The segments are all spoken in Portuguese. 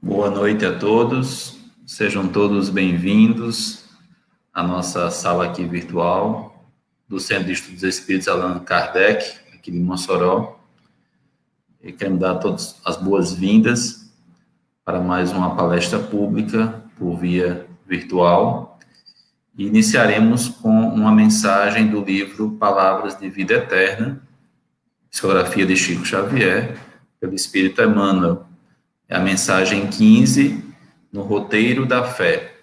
Boa noite a todos, sejam todos bem-vindos à nossa sala aqui virtual do Centro de Estudos Espíritas Allan Kardec, aqui de Mossoró. E queremos dar a todos as boas-vindas para mais uma palestra pública por via virtual. E iniciaremos com uma mensagem do livro Palavras de Vida Eterna, psicografia de Chico Xavier, pelo Espírito Emmanuel. É a mensagem 15, no roteiro da fé.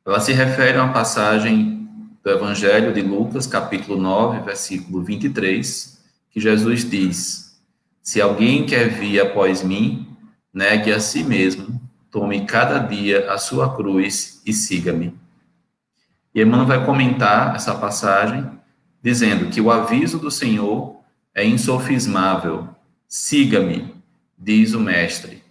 Ela se refere a uma passagem do Evangelho de Lucas, capítulo 9, versículo 23, que Jesus diz: se alguém quer vir após mim, negue a si mesmo, tome cada dia a sua cruz e siga-me. E Emmanuel vai comentar essa passagem, dizendo que o aviso do Senhor é insofismável: siga-me, diz o mestre.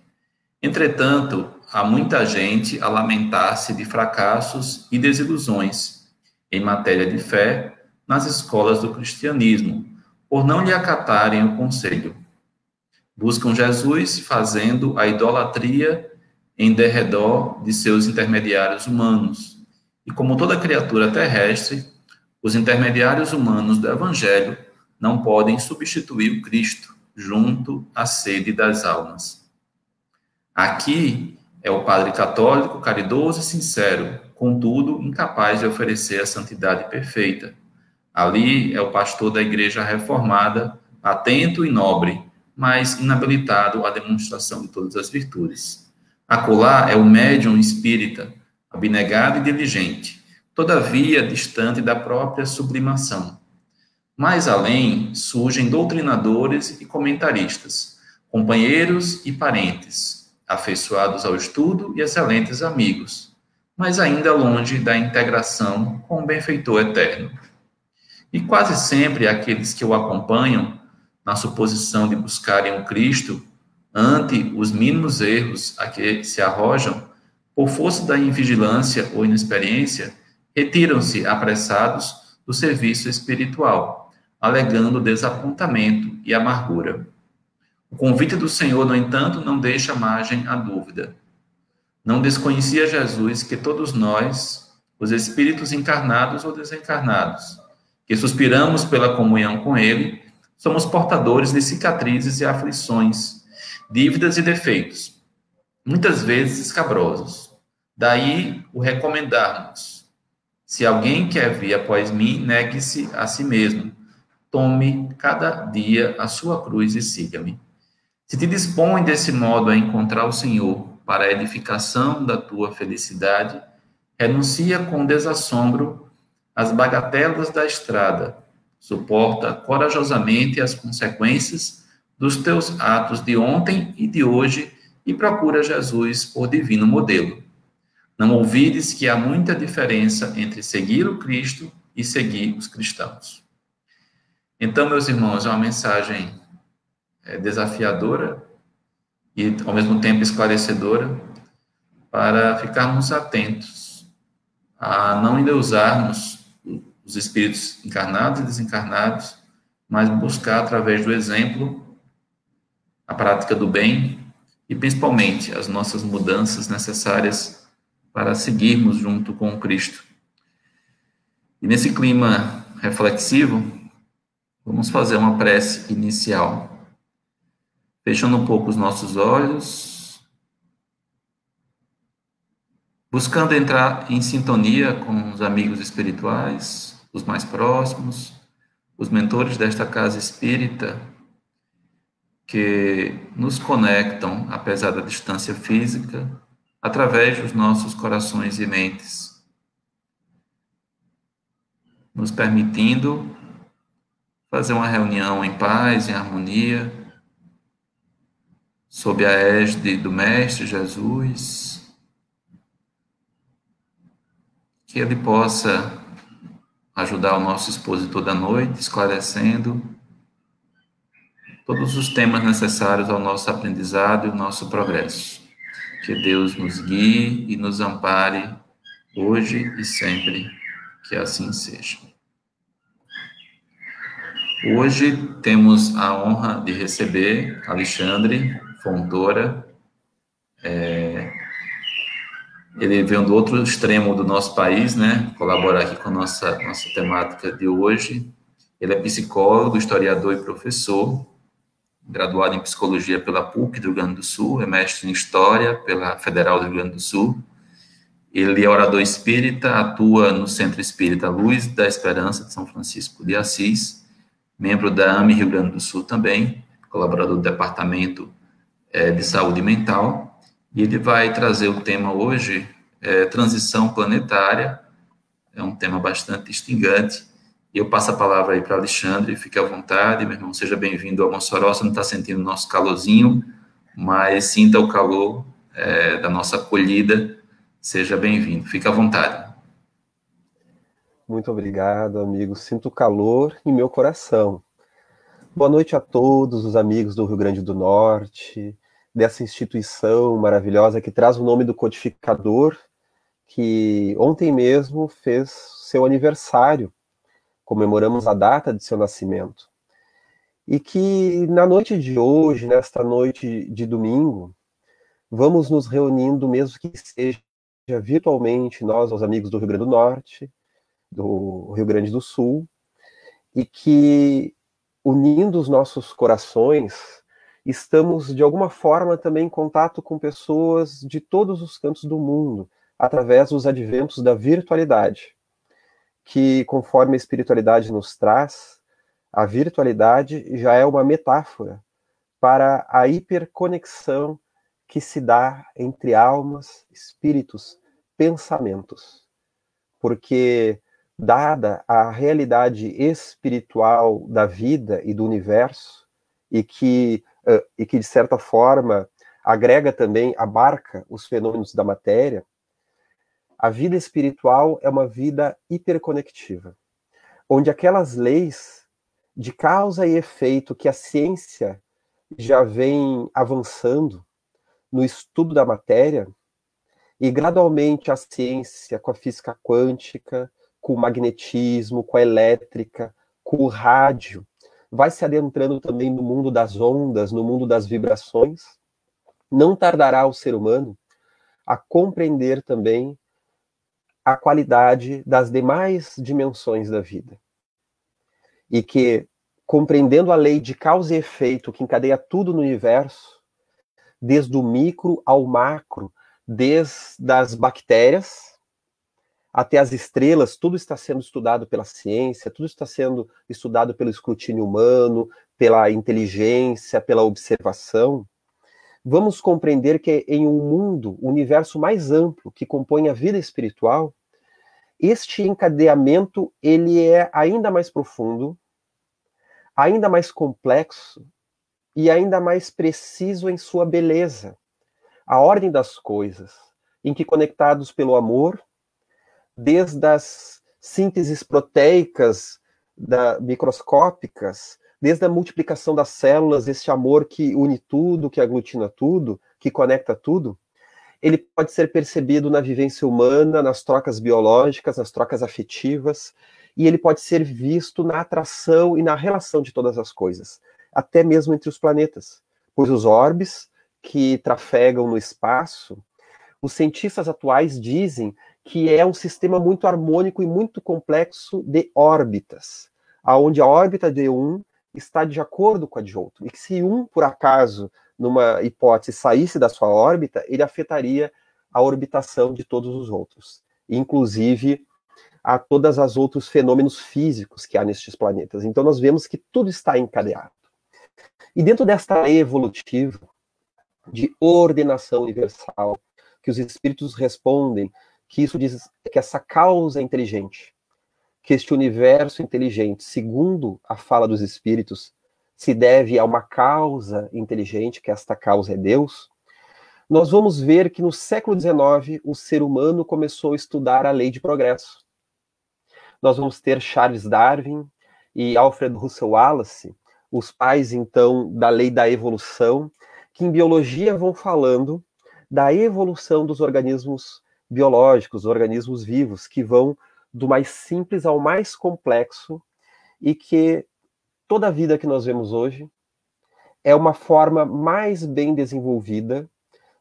Entretanto, há muita gente a lamentar-se de fracassos e desilusões em matéria de fé nas escolas do cristianismo, por não lhe acatarem o conselho. Buscam Jesus fazendo a idolatria em derredor de seus intermediários humanos. E como toda criatura terrestre, os intermediários humanos do Evangelho não podem substituir o Cristo junto à sede das almas. Aqui é o padre católico, caridoso e sincero, contudo, incapaz de oferecer a santidade perfeita. Ali é o pastor da igreja reformada, atento e nobre, mas inabilitado à demonstração de todas as virtudes. Acolá é o médium espírita, abnegado e diligente, todavia distante da própria sublimação. Mais além, surgem doutrinadores e comentaristas, companheiros e parentes, afeiçoados ao estudo e excelentes amigos, mas ainda longe da integração com o benfeitor eterno. E quase sempre aqueles que o acompanham, na suposição de buscarem o Cristo, ante os mínimos erros a que se arrojam, por força da invigilância ou inexperiência, retiram-se apressados do serviço espiritual, alegando desapontamento e amargura. O convite do Senhor, no entanto, não deixa margem à dúvida. Não desconhecia Jesus que todos nós, os espíritos encarnados ou desencarnados, que suspiramos pela comunhão com Ele, somos portadores de cicatrizes e aflições, dívidas e defeitos, muitas vezes escabrosos. Daí o recomendarmos: se alguém quer vir após mim, negue-se a si mesmo. Tome cada dia a sua cruz e siga-me. Se te dispõe desse modo a encontrar o Senhor para a edificação da tua felicidade, renuncia com desassombro às bagatelas da estrada, suporta corajosamente as consequências dos teus atos de ontem e de hoje e procura Jesus por divino modelo. Não ouvides que há muita diferença entre seguir o Cristo e seguir os cristãos. Então, meus irmãos, é uma mensagem desafiadora e, ao mesmo tempo, esclarecedora para ficarmos atentos a não endeusarmos os espíritos encarnados e desencarnados, mas buscar, através do exemplo, a prática do bem e, principalmente, as nossas mudanças necessárias para seguirmos junto com o Cristo. E nesse clima reflexivo, vamos fazer uma prece inicial. Fechando um pouco os nossos olhos, buscando entrar em sintonia com os amigos espirituais, os mais próximos, os mentores desta casa espírita, que nos conectam, apesar da distância física, através dos nossos corações e mentes, nos permitindo fazer uma reunião em paz, em harmonia, sob a égide do Mestre Jesus, que Ele possa ajudar o nosso expositor da noite, esclarecendo todos os temas necessários ao nosso aprendizado e ao nosso progresso. Que Deus nos guie e nos ampare hoje e sempre, que assim seja. Hoje temos a honra de receber Alexandre Fontoura, Ele veio do outro extremo do nosso país, né? Colaborar aqui com a nossa temática de hoje. Ele é psicólogo, historiador e professor, graduado em psicologia pela PUC do Rio Grande do Sul, é mestre em história pela Federal do Rio Grande do Sul. Ele é orador espírita, atua no Centro Espírita Luz da Esperança de São Francisco de Assis, membro da AME Rio Grande do Sul também, colaborador do Departamento de Saúde Mental. E ele vai trazer o tema hoje, transição planetária. É um tema bastante instigante. Eu passo a palavra aí para Alexandre, fique à vontade, meu irmão, seja bem-vindo ao Mossoró. Você não está sentindo o nosso calorzinho, mas sinta o calor da nossa acolhida. Seja bem-vindo, fique à vontade. Muito obrigado, amigo. Sinto calor em meu coração. Boa noite a todos os amigos do Rio Grande do Norte, dessa instituição maravilhosa que traz o nome do codificador, que ontem mesmo fez seu aniversário. Comemoramos a data de seu nascimento. E que na noite de hoje, nesta noite de domingo, vamos nos reunindo, mesmo que seja virtualmente, nós, os amigos do Rio Grande do Norte, do Rio Grande do Sul, e que, unindo os nossos corações, estamos, de alguma forma, também em contato com pessoas de todos os cantos do mundo, através dos adventos da virtualidade, que, conforme a espiritualidade nos traz, a virtualidade já é uma metáfora para a hiperconexão que se dá entre almas, espíritos, pensamentos. Porque, dada a realidade espiritual da vida e do universo, e que de certa forma, agrega também, abarca os fenômenos da matéria, a vida espiritual é uma vida hiperconectiva, onde aquelas leis de causa e efeito que a ciência já vem avançando no estudo da matéria, e gradualmente a ciência, com a física quântica, com o magnetismo, com a elétrica, com o rádio, vai se adentrando também no mundo das ondas, no mundo das vibrações, não tardará o ser humano a compreender também a qualidade das demais dimensões da vida. E que, compreendendo a lei de causa e efeito que encadeia tudo no universo, desde o micro ao macro, desde as bactérias até as estrelas, tudo está sendo estudado pela ciência, tudo está sendo estudado pelo escrutínio humano, pela inteligência, pela observação. Vamos compreender que em um mundo, o universo mais amplo que compõe a vida espiritual, este encadeamento ele é ainda mais profundo, ainda mais complexo e ainda mais preciso em sua beleza. A ordem das coisas, em que conectados pelo amor, desde as sínteses proteicas microscópicas, desde a multiplicação das células, esse amor que une tudo, que aglutina tudo, que conecta tudo, ele pode ser percebido na vivência humana, nas trocas biológicas, nas trocas afetivas, e ele pode ser visto na atração e na relação de todas as coisas, até mesmo entre os planetas, pois os orbes que trafegam no espaço, os cientistas atuais dizem que é um sistema muito harmônico e muito complexo de órbitas, aonde a órbita de um está de acordo com a de outro, e que se um, por acaso, numa hipótese, saísse da sua órbita, ele afetaria a orbitação de todos os outros, inclusive a todos os outros fenômenos físicos que há nestes planetas. Então nós vemos que tudo está encadeado. E dentro desta lei evolutiva, de ordenação universal, que os espíritos respondem, que isso diz que essa causa é inteligente, que este universo inteligente, segundo a fala dos espíritos, se deve a uma causa inteligente, que esta causa é Deus, nós vamos ver que no século XIX o ser humano começou a estudar a lei de progresso. Nós vamos ter Charles Darwin e Alfred Russel Wallace, os pais, então, da lei da evolução, que em biologia vão falando da evolução dos organismos biológicos, organismos vivos, que vão do mais simples ao mais complexo, e que toda a vida que nós vemos hoje é uma forma mais bem desenvolvida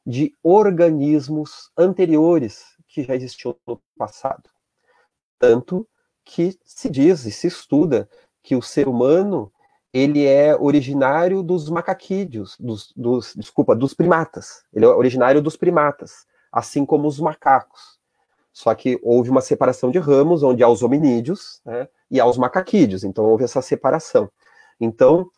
de organismos anteriores que já existiam no passado. Tanto que se diz e se estuda que o ser humano ele é originário dos macaquídeos, dos primatas. Ele é originário dos primatas, assim como os macacos. Só que houve uma separação de ramos, onde há os hominídeos, né, e há os macaquídeos. Então houve essa separação. Então,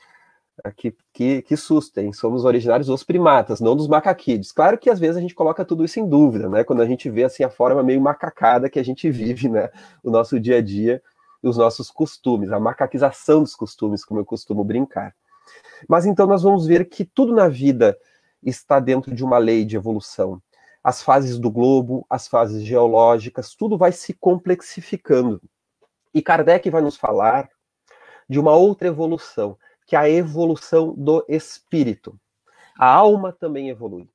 que susto, hein? Somos originários dos primatas, não dos macaquídeos. Claro que às vezes a gente coloca tudo isso em dúvida, né? Quando a gente vê assim a forma meio macacada que a gente vive, né? O nosso dia a dia e os nossos costumes, a macaquização dos costumes, como eu costumo brincar. Mas então nós vamos ver que tudo na vida está dentro de uma lei de evolução. As fases do globo, as fases geológicas, tudo vai se complexificando. E Kardec vai nos falar de uma outra evolução, que é a evolução do espírito. A alma também evolui.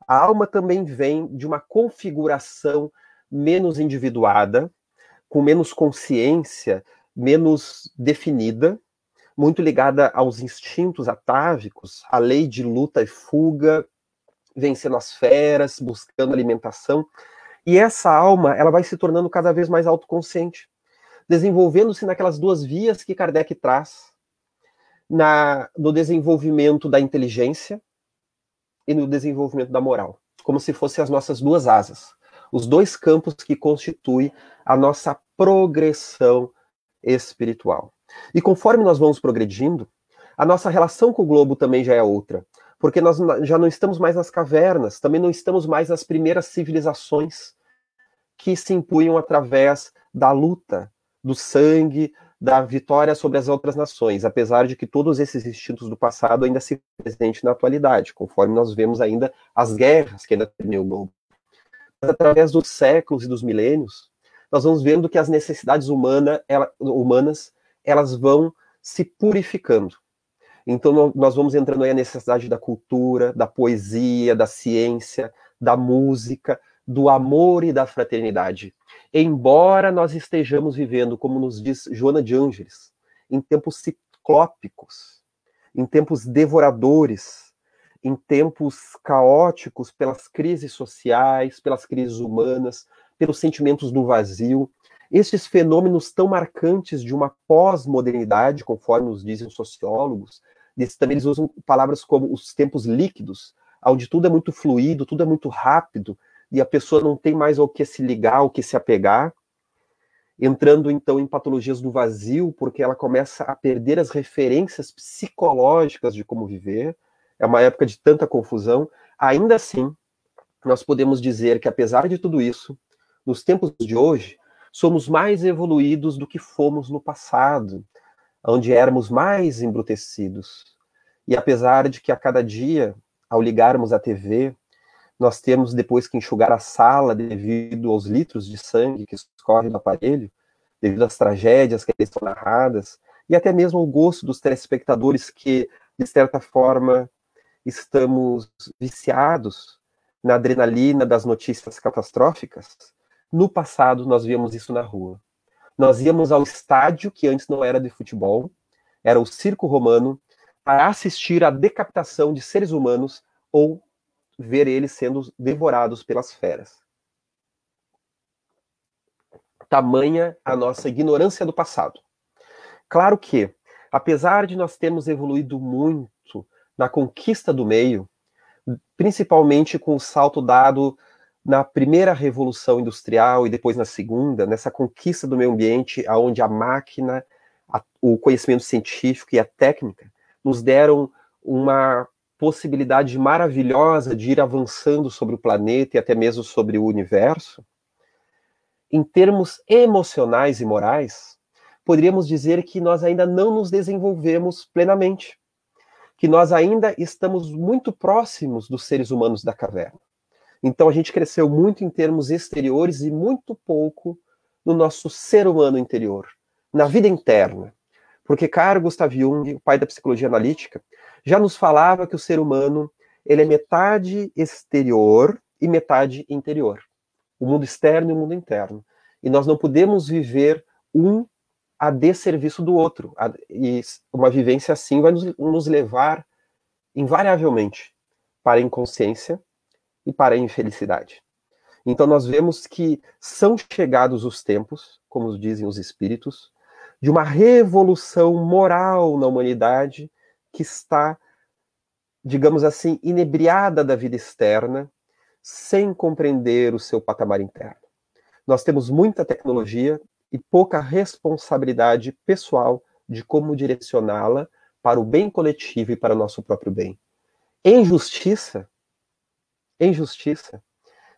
A alma também vem de uma configuração menos individuada, com menos consciência, menos definida, muito ligada aos instintos atávicos, à lei de luta e fuga, vencendo as feras, buscando alimentação. E essa alma, ela vai se tornando cada vez mais autoconsciente, desenvolvendo-se naquelas duas vias que Kardec traz, no desenvolvimento da inteligência e no desenvolvimento da moral, como se fossem as nossas duas asas, os dois campos que constituem a nossa progressão espiritual. E conforme nós vamos progredindo, a nossa relação com o globo também já é outra, porque nós já não estamos mais nas cavernas, também não estamos mais nas primeiras civilizações que se impunham através da luta, do sangue, da vitória sobre as outras nações, apesar de que todos esses instintos do passado ainda se presentes na atualidade, conforme nós vemos ainda as guerras que ainda terminam o globo. Mas através dos séculos e dos milênios, nós vamos vendo que as necessidades humanas elas vão se purificando. Então nós vamos entrando aí a necessidade da cultura, da poesia, da ciência, da música, do amor e da fraternidade. Embora nós estejamos vivendo, como nos diz Joana de Ângeles, em tempos ciclópicos, em tempos devoradores, em tempos caóticos pelas crises sociais, pelas crises humanas, pelos sentimentos do vazio, estes fenômenos tão marcantes de uma pós-modernidade, conforme nos dizem os sociólogos, também eles usam palavras como os tempos líquidos, onde tudo é muito fluido, tudo é muito rápido, e a pessoa não tem mais ao que se ligar, ao que se apegar, entrando então em patologias do vazio, porque ela começa a perder as referências psicológicas de como viver. É uma época de tanta confusão. Ainda assim, nós podemos dizer que, apesar de tudo isso, nos tempos de hoje, somos mais evoluídos do que fomos no passado, onde éramos mais embrutecidos. E apesar de que a cada dia, ao ligarmos a TV, nós temos depois que enxugar a sala devido aos litros de sangue que escorrem do aparelho, devido às tragédias que ali são narradas, e até mesmo o gosto dos telespectadores que, de certa forma, estamos viciados na adrenalina das notícias catastróficas. No passado, nós víamos isso na rua. Nós íamos ao estádio, que antes não era de futebol, era o circo romano, para assistir à decapitação de seres humanos ou ver eles sendo devorados pelas feras. Tamanha a nossa ignorância do passado. Claro que, apesar de nós termos evoluído muito na conquista do meio, principalmente com o salto dado na primeira revolução industrial e depois na segunda, nessa conquista do meio ambiente, onde a máquina, o conhecimento científico e a técnica nos deram uma possibilidade maravilhosa de ir avançando sobre o planeta e até mesmo sobre o universo, em termos emocionais e morais, poderíamos dizer que nós ainda não nos desenvolvemos plenamente, que nós ainda estamos muito próximos dos seres humanos da caverna. Então a gente cresceu muito em termos exteriores e muito pouco no nosso ser humano interior, na vida interna. Porque Carl Gustav Jung, o pai da psicologia analítica, já nos falava que o ser humano ele é metade exterior e metade interior. O mundo externo e o mundo interno. E nós não podemos viver um a desserviço do outro. E uma vivência assim vai nos levar, invariavelmente, para a inconsciência, e para a infelicidade. Então nós vemos que são chegados os tempos, como dizem os espíritos, de uma revolução moral na humanidade que está, digamos assim, inebriada da vida externa, sem compreender o seu patamar interno. Nós temos muita tecnologia e pouca responsabilidade pessoal de como direcioná-la para o bem coletivo e para o nosso próprio bem. Em justiça,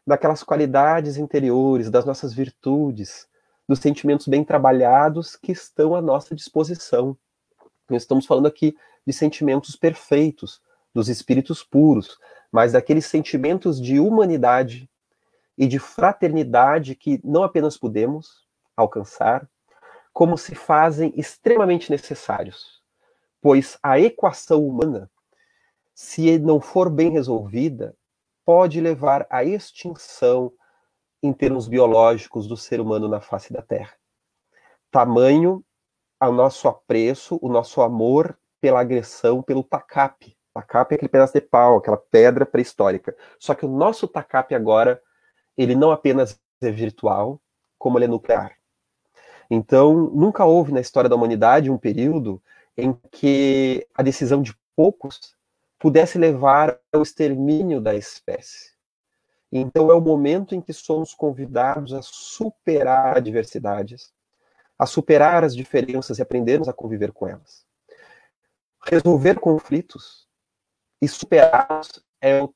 daquelas qualidades interiores, das nossas virtudes, dos sentimentos bem trabalhados que estão à nossa disposição. Nós estamos falando aqui de sentimentos perfeitos, dos espíritos puros, mas daqueles sentimentos de humanidade e de fraternidade que não apenas podemos alcançar, como se fazem extremamente necessários, pois a equação humana, se não for bem resolvida, pode levar à extinção em termos biológicos do ser humano na face da Terra. Tamanho o nosso apreço, o nosso amor pela agressão, pelo tacape. Tacape é aquele pedaço de pau, aquela pedra pré-histórica. Só que o nosso tacape agora, ele não apenas é virtual, como ele é nuclear. Então, nunca houve na história da humanidade um período em que a decisão de poucos pudesse levar ao extermínio da espécie. Então é o momento em que somos convidados a superar adversidades, a superar as diferenças e aprendermos a conviver com elas. Resolver conflitos e superá-los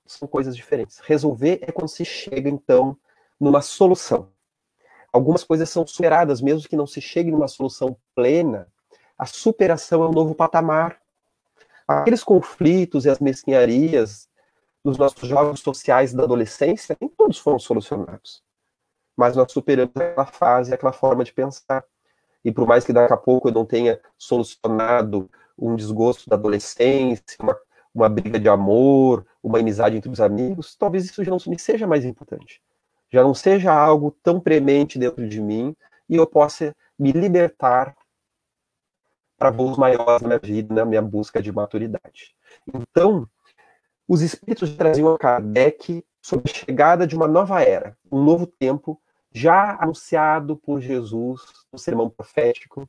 são coisas diferentes. Resolver é quando se chega, então, numa solução. Algumas coisas são superadas, mesmo que não se chegue numa solução plena, a superação é um novo patamar. Aqueles conflitos e as mesquinharias dos nossos jogos sociais da adolescência, nem todos foram solucionados. Mas nós superamos aquela fase, aquela forma de pensar. E por mais que daqui a pouco eu não tenha solucionado um desgosto da adolescência, uma briga de amor, uma amizade entre os amigos, talvez isso já não me seja mais importante. Já não seja algo tão premente dentro de mim e eu possa me libertar para voos maiores na minha vida, na minha busca de maturidade. Então, os espíritos traziam a Kardec sobre a chegada de uma nova era, um novo tempo, já anunciado por Jesus no sermão profético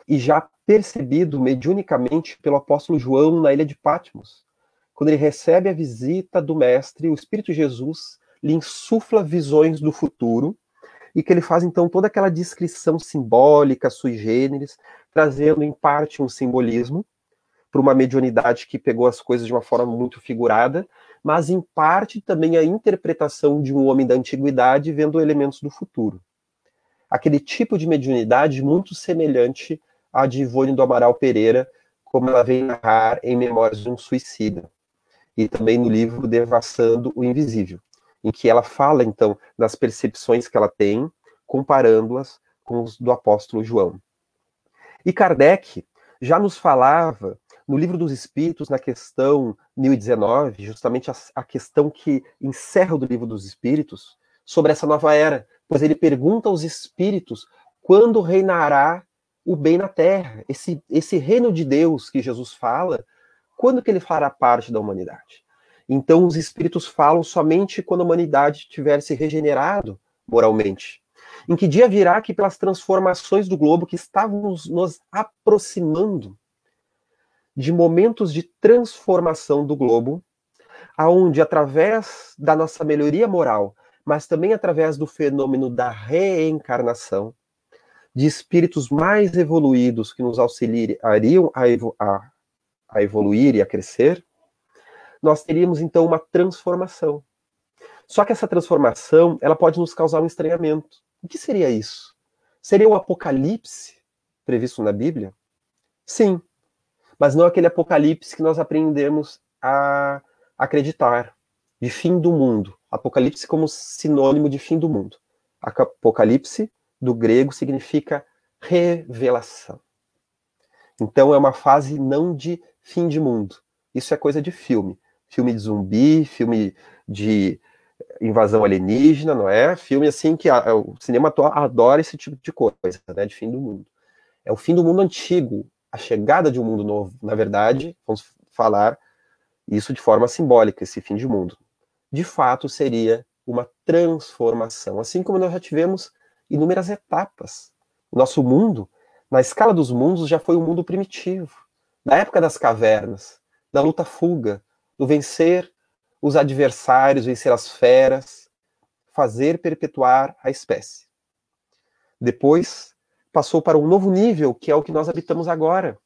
e já percebido mediunicamente pelo apóstolo João na ilha de Patmos. Quando ele recebe a visita do Mestre, o Espírito Jesus lhe insufla visões do futuro e que ele faz então toda aquela descrição simbólica, sui generis, trazendo em parte um simbolismo, para uma mediunidade que pegou as coisas de uma forma muito figurada, mas em parte também a interpretação de um homem da antiguidade vendo elementos do futuro. Aquele tipo de mediunidade muito semelhante à de Ivone do Amaral Pereira, como ela vem narrar em Memórias de um Suicida, e também no livro Devassando o Invisível, em que ela fala, então, das percepções que ela tem, comparando-as com os do apóstolo João. E Kardec já nos falava no Livro dos Espíritos, na questão 1019, justamente a questão que encerra o Livro dos Espíritos, sobre essa nova era, pois ele pergunta aos espíritos quando reinará o bem na Terra, esse reino de Deus que Jesus fala, quando que ele fará parte da humanidade? Então os espíritos falam somente quando a humanidade tiver se regenerado moralmente. Em que dia virá que pelas transformações do globo que estávamos nos aproximando de momentos de transformação do globo, aonde através da nossa melhoria moral, mas também através do fenômeno da reencarnação, de espíritos mais evoluídos que nos auxiliariam a evoluir e a crescer, nós teríamos então uma transformação. Só que essa transformação, ela pode nos causar um estranhamento. O que seria isso? Seria um apocalipse previsto na Bíblia? Sim, mas não aquele apocalipse que nós aprendemos a acreditar, de fim do mundo. Apocalipse como sinônimo de fim do mundo. Apocalipse, do grego, significa revelação. Então é uma fase não de fim de mundo. Isso é coisa de filme. Filme de zumbi, filme de invasão alienígena, não é? Filme assim que o cinema adora esse tipo de coisa, né? De fim do mundo. É o fim do mundo antigo, a chegada de um mundo novo. Na verdade, vamos falar isso de forma simbólica, esse fim de mundo. de fato seria uma transformação. Assim como nós já tivemos inúmeras etapas. O nosso mundo, na escala dos mundos, já foi um mundo primitivo. Na época das cavernas, da luta-fuga, do vencer os adversários, vencer as feras, fazer perpetuar a espécie. Depois, passou para um novo nível, que é o que nós habitamos agora.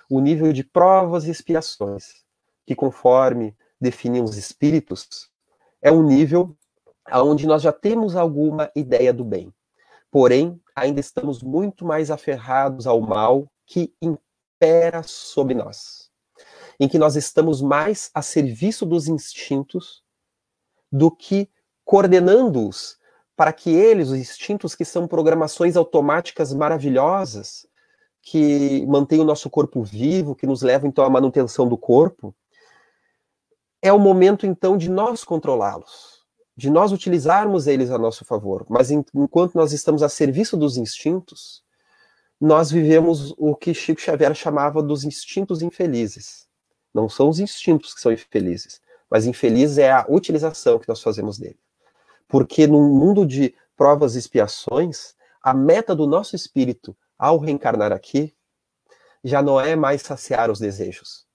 O nível de provas e expiações, que conforme definem os espíritos, é um nível onde nós já temos alguma ideia do bem. Porém, ainda estamos muito mais aferrados ao mal que impera sobre nós. Em que nós estamos mais a serviço dos instintos do que coordenando-os para que eles, os instintos que são programações automáticas maravilhosas, que mantêm o nosso corpo vivo, que nos levam então à manutenção do corpo, é o momento então de nós controlá-los, de nós utilizarmos eles a nosso favor. Mas enquanto nós estamos a serviço dos instintos, nós vivemos o que Chico Xavier chamava dos instintos infelizes. Não são os instintos que são infelizes, mas infeliz é a utilização que nós fazemos dele. Porque num mundo de provas e expiações, a meta do nosso espírito ao reencarnar aqui já não é mais saciar os desejos.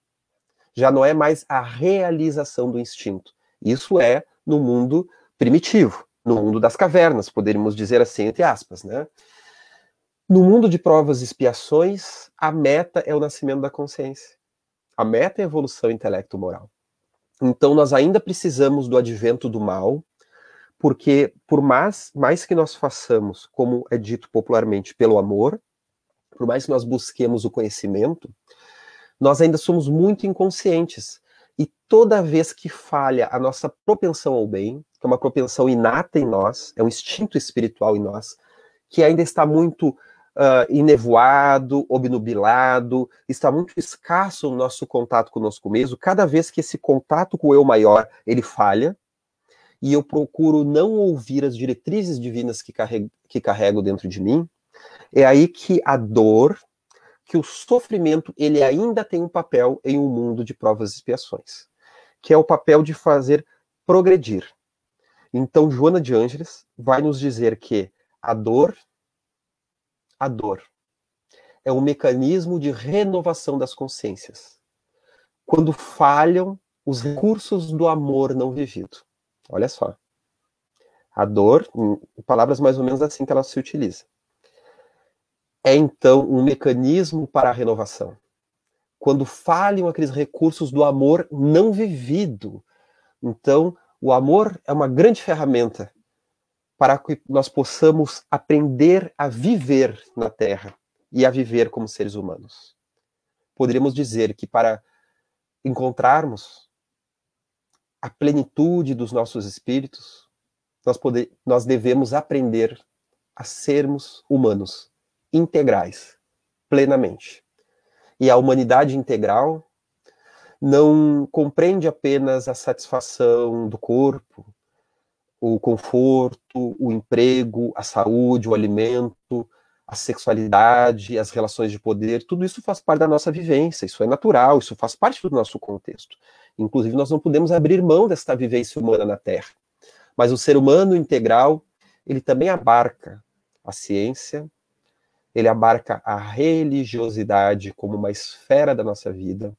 Já não é mais a realização do instinto. Isso é no mundo primitivo, no mundo das cavernas, poderíamos dizer assim, entre aspas, né? No mundo de provas e expiações, a meta é o nascimento da consciência. A meta é a evolução intelecto-moral. Então nós ainda precisamos do advento do mal, porque por mais que nós façamos, como é dito popularmente, pelo amor, por mais que nós busquemos o conhecimento, nós ainda somos muito inconscientes. E toda vez que falha a nossa propensão ao bem, que é uma propensão inata em nós, é um instinto espiritual em nós, que ainda está muito enevoado, obnubilado, está muito escasso o nosso contato conosco mesmo, cada vez que esse contato com o eu maior, ele falha, e eu procuro não ouvir as diretrizes divinas que carrego dentro de mim, é aí que a dor, que o sofrimento, ele ainda tem um papel em um mundo de provas e expiações, que é o papel de fazer progredir. Então, Joana de Ângeles vai nos dizer que a dor é um mecanismo de renovação das consciências. Quando falham os recursos do amor não vivido. Olha só. A dor, em palavras mais ou menos assim que ela se utiliza, é então um mecanismo para a renovação. Quando falham aqueles recursos do amor não vivido. Então, o amor é uma grande ferramenta para que nós possamos aprender a viver na Terra e a viver como seres humanos. Poderíamos dizer que para encontrarmos a plenitude dos nossos espíritos, nós devemos aprender a sermos humanos, integrais, plenamente. E a humanidade integral não compreende apenas a satisfação do corpo, o conforto, o emprego, a saúde, o alimento, a sexualidade, as relações de poder, tudo isso faz parte da nossa vivência, isso é natural, isso faz parte do nosso contexto. Inclusive, nós não podemos abrir mão desta vivência humana na Terra. Mas o ser humano integral, ele também abarca a ciência, ele abarca a religiosidade como uma esfera da nossa vida,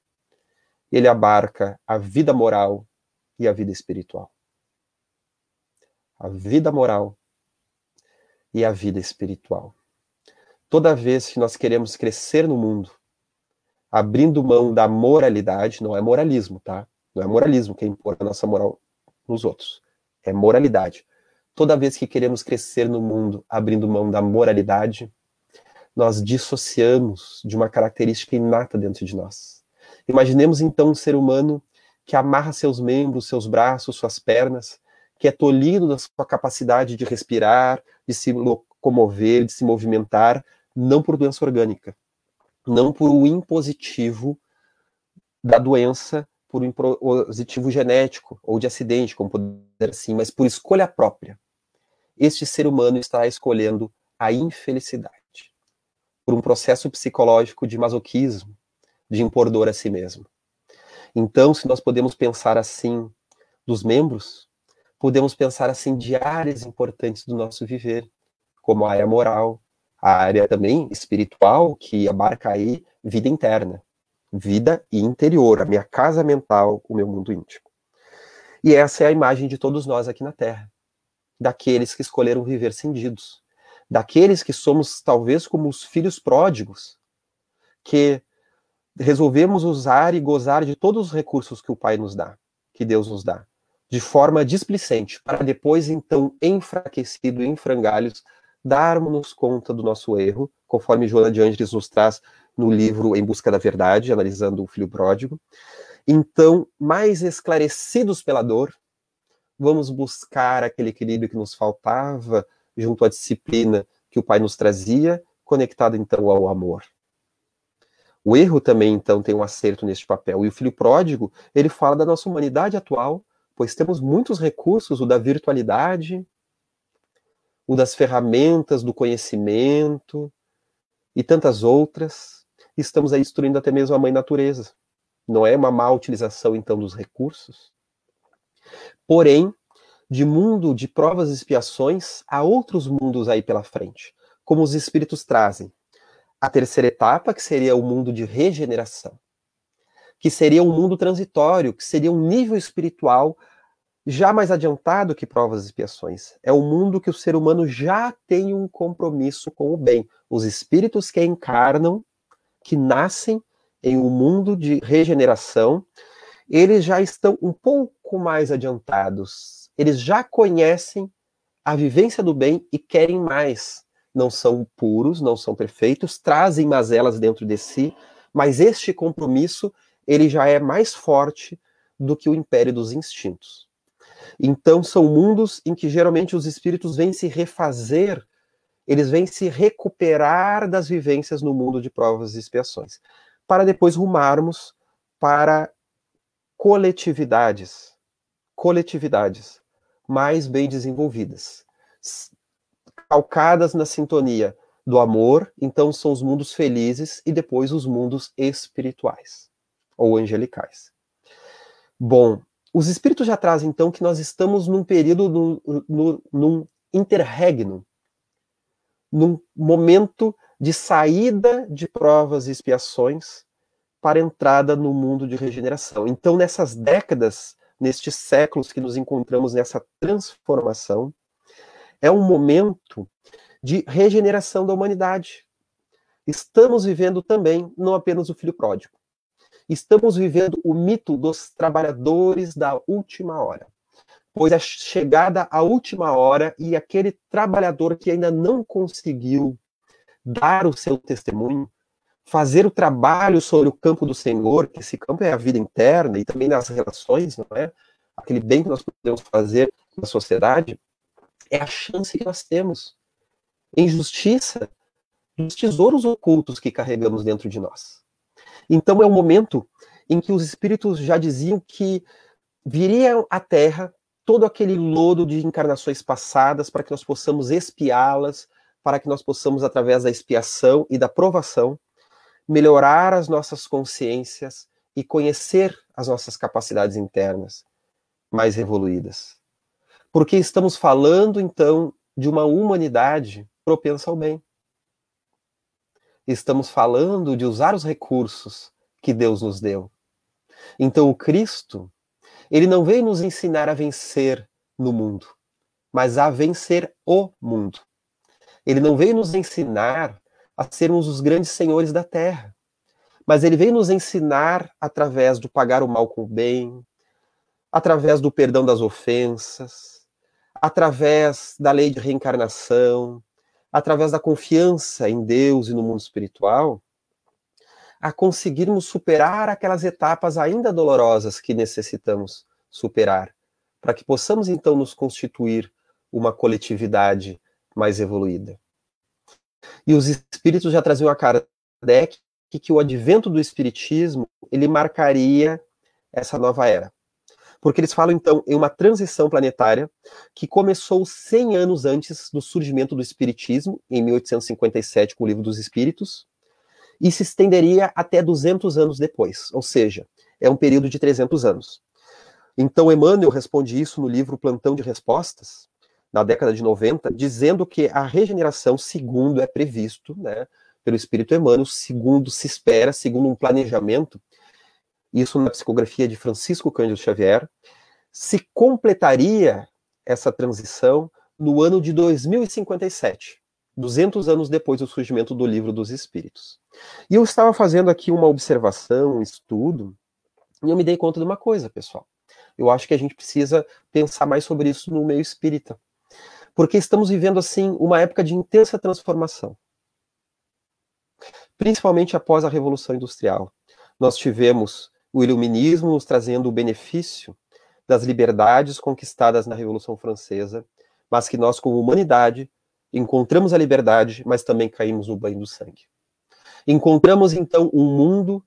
ele abarca a vida moral e a vida espiritual. A vida moral e a vida espiritual. Toda vez que nós queremos crescer no mundo, abrindo mão da moralidade, não é moralismo, tá? Não é moralismo que impor a nossa moral nos outros. É moralidade. Toda vez que queremos crescer no mundo, abrindo mão da moralidade, nós dissociamos de uma característica inata dentro de nós. Imaginemos então um ser humano que amarra seus membros, seus braços, suas pernas, que é tolhido da sua capacidade de respirar, de se locomover, de se movimentar, não por doença orgânica, não por um impositivo da doença, por um impositivo genético ou de acidente, como poder dizer assim, mas por escolha própria. Este ser humano está escolhendo a infelicidade, por um processo psicológico de masoquismo, de impor dor a si mesmo. Então, se nós podemos pensar assim dos membros, podemos pensar assim de áreas importantes do nosso viver, como a área moral, a área também espiritual, que abarca aí vida interna, vida interior, a minha casa mental, o meu mundo íntimo. E essa é a imagem de todos nós aqui na Terra, daqueles que escolheram viver cindidos, daqueles que somos talvez como os filhos pródigos, que resolvemos usar e gozar de todos os recursos que o Pai nos dá, que Deus nos dá, de forma displicente, para depois, então, enfraquecido, em frangalhos, darmos conta do nosso erro, conforme Joana de Ângeles nos traz no livro Em Busca da Verdade, analisando o filho pródigo. Então, mais esclarecidos pela dor, vamos buscar aquele equilíbrio que nos faltava junto à disciplina que o Pai nos trazia, conectado, então, ao amor. O erro também, então, tem um acerto neste papel. E o filho pródigo, ele fala da nossa humanidade atual, pois temos muitos recursos, o da virtualidade, o das ferramentas, do conhecimento e tantas outras. Estamos aí destruindo até mesmo a mãe natureza. Não é uma má utilização, então, dos recursos? Porém, de mundo de provas e expiações, há outros mundos aí pela frente, como os espíritos trazem. A terceira etapa, que seria o mundo de regeneração, que seria um mundo transitório, que seria um nível espiritual já mais adiantado que provas e expiações. É um mundo que o ser humano já tem um compromisso com o bem. Os espíritos que encarnam, que nascem em um mundo de regeneração, eles já estão um pouco mais adiantados. Eles já conhecem a vivência do bem e querem mais. Não são puros, não são perfeitos, trazem mazelas dentro de si, mas este compromisso, ele já é mais forte do que o império dos instintos. Então, são mundos em que geralmente os espíritos vêm se refazer, eles vêm se recuperar das vivências no mundo de provas e expiações, para depois rumarmos para coletividades mais bem desenvolvidas, calcadas na sintonia do amor. Então são os mundos felizes e depois os mundos espirituais ou angelicais. Bom, os espíritos já trazem então que nós estamos num período, num interregno, num momento de saída de provas e expiações para entrada no mundo de regeneração. Então, nessas décadas, nestes séculos que nos encontramos nessa transformação, é um momento de regeneração da humanidade. Estamos vivendo também, não apenas o filho pródigo, estamos vivendo o mito dos trabalhadores da última hora. Pois a chegada à última hora e aquele trabalhador que ainda não conseguiu dar o seu testemunho, fazer o trabalho sobre o campo do Senhor, que esse campo é a vida interna e também nas relações, não é? Aquele bem que nós podemos fazer na sociedade, é a chance que nós temos em justiça dos tesouros ocultos que carregamos dentro de nós. Então é um momento em que os espíritos já diziam que viria à Terra todo aquele lodo de encarnações passadas para que nós possamos expiá-las, para que nós possamos, através da expiação e da provação, melhorar as nossas consciências e conhecer as nossas capacidades internas mais evoluídas. Porque estamos falando, então, de uma humanidade propensa ao bem. Estamos falando de usar os recursos que Deus nos deu. Então, o Cristo, ele não veio nos ensinar a vencer no mundo, mas a vencer o mundo. Ele não veio nos ensinar a sermos os grandes senhores da terra, mas ele veio nos ensinar através do pagar o mal com o bem, através do perdão das ofensas, através da lei de reencarnação, através da confiança em Deus e no mundo espiritual, a conseguirmos superar aquelas etapas ainda dolorosas que necessitamos superar, para que possamos então nos constituir uma coletividade mais evoluída. E os espíritos já traziam a Kardec que o advento do espiritismo, ele marcaria essa nova era. Porque eles falam, então, em uma transição planetária que começou 100 anos antes do surgimento do espiritismo, em 1857, com o Livro dos Espíritos, e se estenderia até 200 anos depois, ou seja, é um período de 300 anos. Então, Emmanuel responde isso no livro Plantão de Respostas, na década de 90, dizendo que a regeneração, segundo é previsto, né, pelo Espírito Emmanuel, segundo se espera, segundo um planejamento, isso na psicografia de Francisco Cândido Xavier, se completaria essa transição no ano de 2057, 200 anos depois do surgimento do Livro dos Espíritos. E eu estava fazendo aqui uma observação, um estudo, e eu me dei conta de uma coisa, pessoal. Eu acho que a gente precisa pensar mais sobre isso no meio espírita. Porque estamos vivendo, assim, uma época de intensa transformação. Principalmente após a Revolução Industrial. Nós tivemos o Iluminismo nos trazendo o benefício das liberdades conquistadas na Revolução Francesa, mas que nós, como humanidade, encontramos a liberdade, mas também caímos no banho do sangue. Encontramos, então, um mundo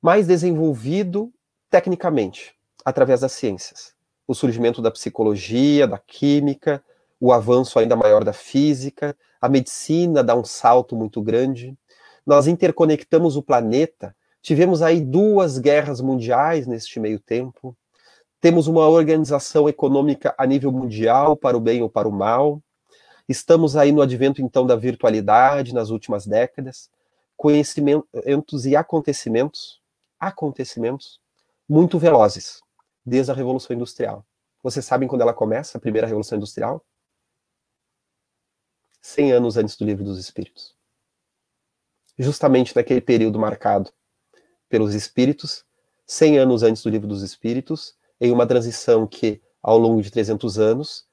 mais desenvolvido tecnicamente, através das ciências. O surgimento da psicologia, da química, o avanço ainda maior da física, a medicina dá um salto muito grande. Nós interconectamos o planeta, tivemos aí 2 guerras mundiais neste meio tempo, temos uma organização econômica a nível mundial, para o bem ou para o mal, estamos aí no advento, então, da virtualidade nas últimas décadas, conhecimentos e acontecimentos muito velozes, desde a Revolução Industrial. Vocês sabem quando ela começa, a primeira Revolução Industrial? 100 anos antes do Livro dos Espíritos. Justamente naquele período marcado pelos Espíritos, 100 anos antes do Livro dos Espíritos, em uma transição que, ao longo de 300 anos,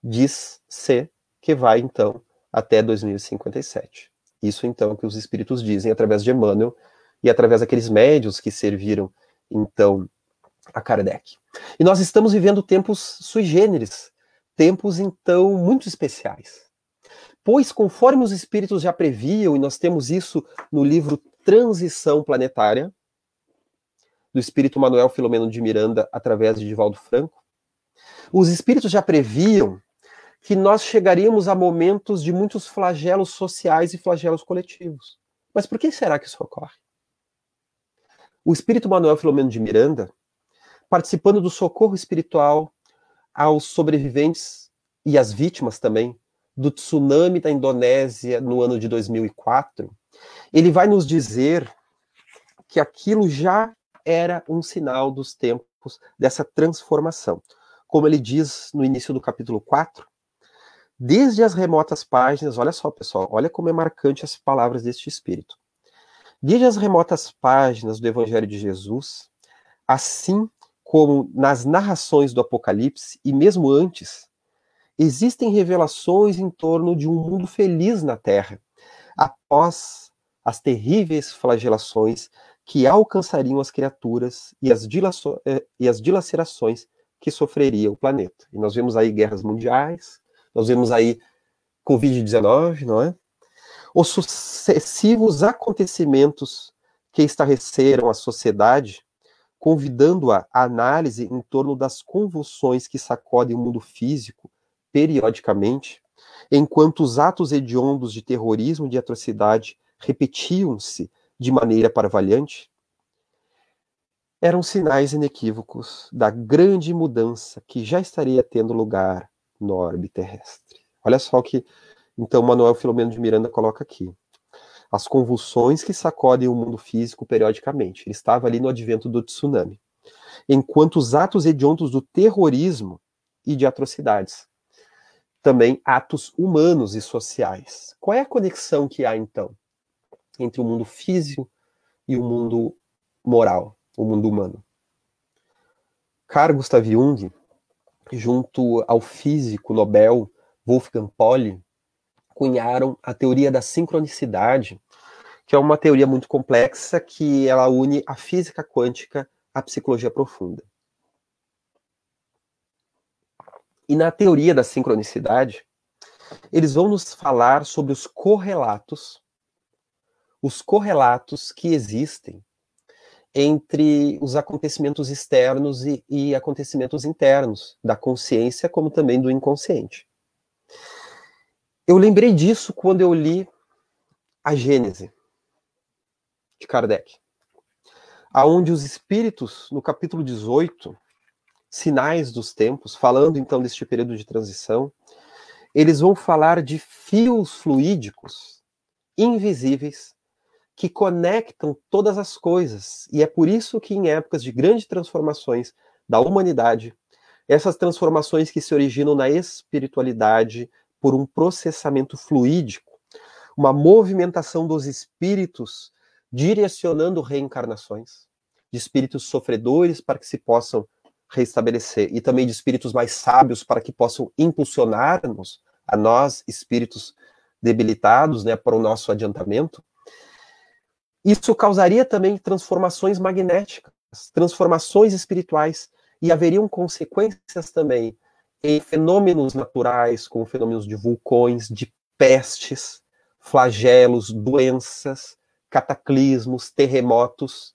diz-se que vai, então, até 2057. Isso, então, que os Espíritos dizem através de Emmanuel e através daqueles médiuns que serviram, então, a Kardec. E nós estamos vivendo tempos sui generis, tempos, então, muito especiais. Pois, conforme os Espíritos já previam, e nós temos isso no livro Transição Planetária, do Espírito Manuel Filomeno de Miranda, através de Divaldo Franco, os Espíritos já previam que nós chegaríamos a momentos de muitos flagelos sociais e flagelos coletivos. Mas por que será que isso ocorre? O Espírito Manuel Filomeno de Miranda, participando do socorro espiritual aos sobreviventes e às vítimas também do tsunami da Indonésia no ano de 2004, ele vai nos dizer que aquilo já era um sinal dos tempos dessa transformação. Como ele diz no início do capítulo 4, desde as remotas páginas, olha só, pessoal, olha como é marcante as palavras deste Espírito. Desde as remotas páginas do Evangelho de Jesus, assim como nas narrações do Apocalipse, e mesmo antes, existem revelações em torno de um mundo feliz na Terra, após as terríveis flagelações que alcançariam as criaturas e as dilacerações que sofreria o planeta. E nós vemos aí guerras mundiais, nós vemos aí Covid-19, não é? Os sucessivos acontecimentos que estarreceram a sociedade, convidando-a à análise em torno das convulsões que sacodem o mundo físico periodicamente, enquanto os atos hediondos de terrorismo e de atrocidade repetiam-se de maneira parvalhante, eram sinais inequívocos da grande mudança que já estaria tendo lugar no orbe terrestre. Olha só o que, então, Manuel Filomeno de Miranda coloca aqui. As convulsões que sacodem o mundo físico periodicamente. Ele estava ali no advento do tsunami. Enquanto os atos hediondos do terrorismo e de atrocidades. Também atos humanos e sociais. Qual é a conexão que há, então, entre o mundo físico e o mundo moral, o mundo humano? Carl Gustav Jung, junto ao físico Nobel Wolfgang Pauli, cunharam a teoria da sincronicidade, que é uma teoria muito complexa que ela une a física quântica à psicologia profunda. E na teoria da sincronicidade, eles vão nos falar sobre os correlatos que existem entre os acontecimentos externos e acontecimentos internos, da consciência como também do inconsciente. Eu lembrei disso quando eu li a Gênese, de Kardec, aonde os espíritos, no capítulo 18, Sinais dos Tempos, falando então deste período de transição, eles vão falar de fios fluídicos invisíveis que conectam todas as coisas. E é por isso que em épocas de grandes transformações da humanidade, essas transformações que se originam na espiritualidade por um processamento fluídico, uma movimentação dos espíritos direcionando reencarnações, de espíritos sofredores para que se possam restabelecer, e também de espíritos mais sábios para que possam impulsionar-nos, a nós, espíritos debilitados, né, para o nosso adiantamento. Isso causaria também transformações magnéticas, transformações espirituais, e haveriam consequências também em fenômenos naturais, como fenômenos de vulcões, de pestes, flagelos, doenças, cataclismos, terremotos,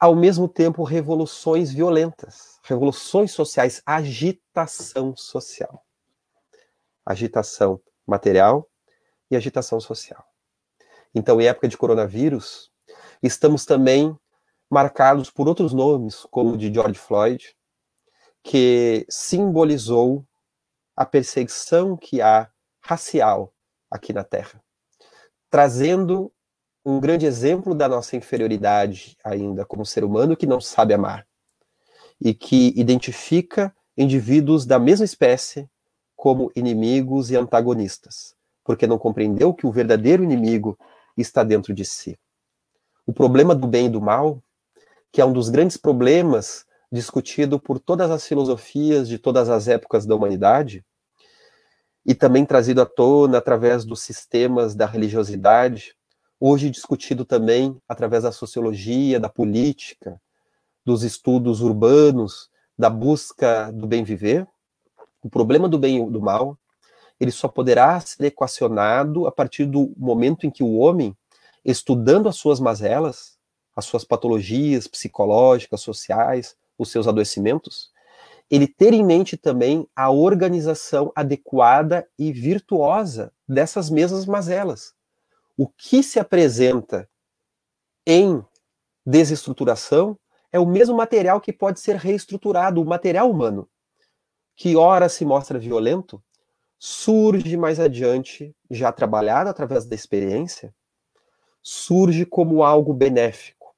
ao mesmo tempo revoluções violentas, revoluções sociais, agitação social. Agitação material e agitação social. Então, em época de coronavírus, estamos também marcados por outros nomes, como o de George Floyd, que simbolizou a perseguição que há racial aqui na Terra, trazendo um grande exemplo da nossa inferioridade ainda como ser humano que não sabe amar e que identifica indivíduos da mesma espécie como inimigos e antagonistas, porque não compreendeu que o verdadeiro inimigo está dentro de si. O problema do bem e do mal, que é um dos grandes problemas discutido por todas as filosofias de todas as épocas da humanidade, e também trazido à tona através dos sistemas da religiosidade, hoje discutido também através da sociologia, da política, dos estudos urbanos, da busca do bem viver. O problema do bem e do mal, ele só poderá ser equacionado a partir do momento em que o homem, estudando as suas mazelas, as suas patologias psicológicas, sociais, os seus adoecimentos, ele ter em mente também a organização adequada e virtuosa dessas mesmas mazelas. O que se apresenta em desestruturação é o mesmo material que pode ser reestruturado, o material humano, que ora se mostra violento, surge mais adiante, já trabalhado através da experiência, surge como algo benéfico.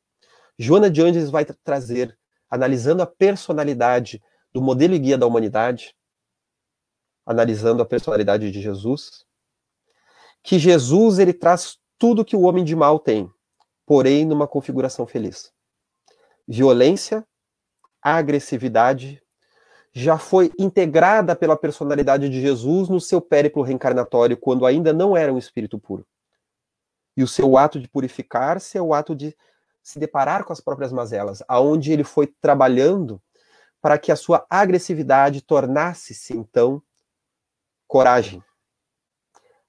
Joana de Ângeles vai trazer, analisando a personalidade do modelo e guia da humanidade, analisando a personalidade de Jesus, que Jesus ele traz tudo que o homem de mal tem, porém numa configuração feliz. Violência, agressividade, já foi integrada pela personalidade de Jesus no seu périplo reencarnatório, quando ainda não era um espírito puro. E o seu ato de purificar-se é o ato de se deparar com as próprias mazelas, aonde ele foi trabalhando para que a sua agressividade tornasse-se, então, coragem,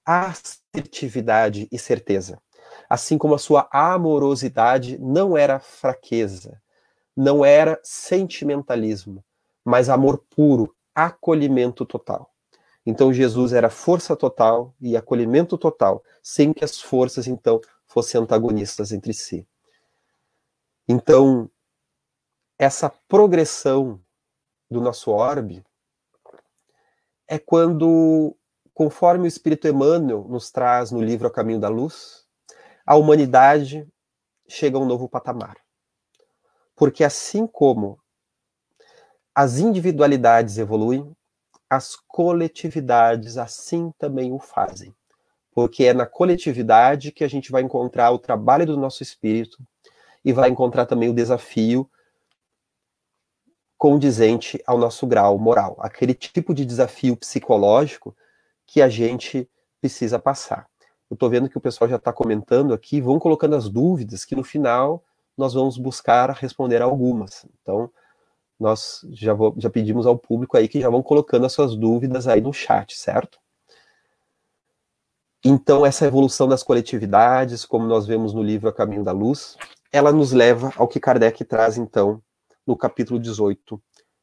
assertividade e certeza. Assim como a sua amorosidade não era fraqueza, não era sentimentalismo, mas amor puro, acolhimento total. Então Jesus era força total e acolhimento total, sem que as forças, então, fossem antagonistas entre si. Então, essa progressão do nosso orbe é quando, conforme o Espírito Emmanuel nos traz no livro A Caminho da Luz, a humanidade chega a um novo patamar. Porque assim como as individualidades evoluem, as coletividades assim também o fazem. Porque é na coletividade que a gente vai encontrar o trabalho do nosso espírito e vai encontrar também o desafio condizente ao nosso grau moral. Aquele tipo de desafio psicológico que a gente precisa passar. Eu estou vendo que o pessoal já está comentando aqui, vão colocando as dúvidas, que no final nós vamos buscar responder algumas. Então, nós já pedimos ao público aí que já vão colocando as suas dúvidas aí no chat, certo? Então, essa evolução das coletividades, como nós vemos no livro A Caminho da Luz, ela nos leva ao que Kardec traz, então, no capítulo 18,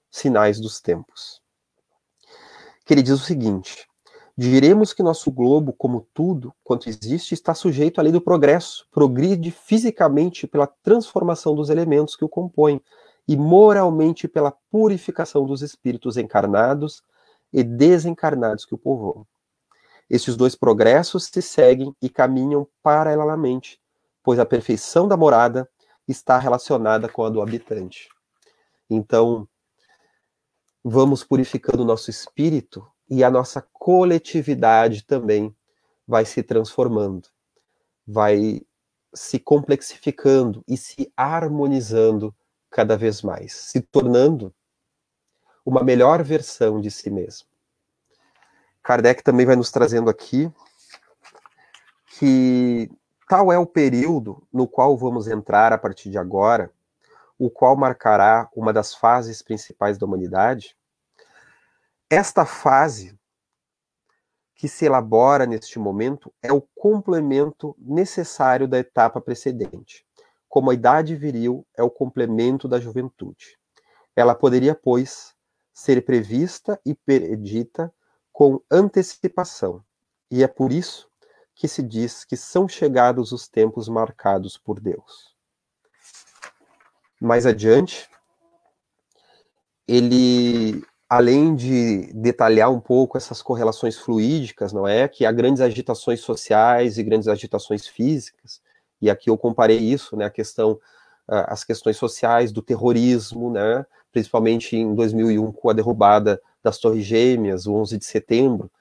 Sinais dos Tempos. Que ele diz o seguinte: diremos que nosso globo, como tudo quanto existe, está sujeito à lei do progresso, progride fisicamente pela transformação dos elementos que o compõem, e moralmente pela purificação dos espíritos encarnados e desencarnados que o povoam. Estes dois progressos se seguem e caminham paralelamente, pois a perfeição da morada está relacionada com a do habitante. Então, vamos purificando o nosso espírito e a nossa coletividade também vai se transformando, vai se complexificando e se harmonizando cada vez mais, se tornando uma melhor versão de si mesmo. Kardec também vai nos trazendo aqui que tal é o período no qual vamos entrar a partir de agora, o qual marcará uma das fases principais da humanidade. Esta fase que se elabora neste momento é o complemento necessário da etapa precedente, como a idade viril é o complemento da juventude. Ela poderia, pois, ser prevista e predita com antecipação, e é por isso que se diz que são chegados os tempos marcados por Deus. Mais adiante, ele, além de detalhar um pouco essas correlações fluídicas, não é? Que há grandes agitações sociais e grandes agitações físicas, e aqui eu comparei isso, né? As questões sociais do terrorismo, né? Principalmente em 2001, com a derrubada das Torres Gêmeas, o 11 de setembro,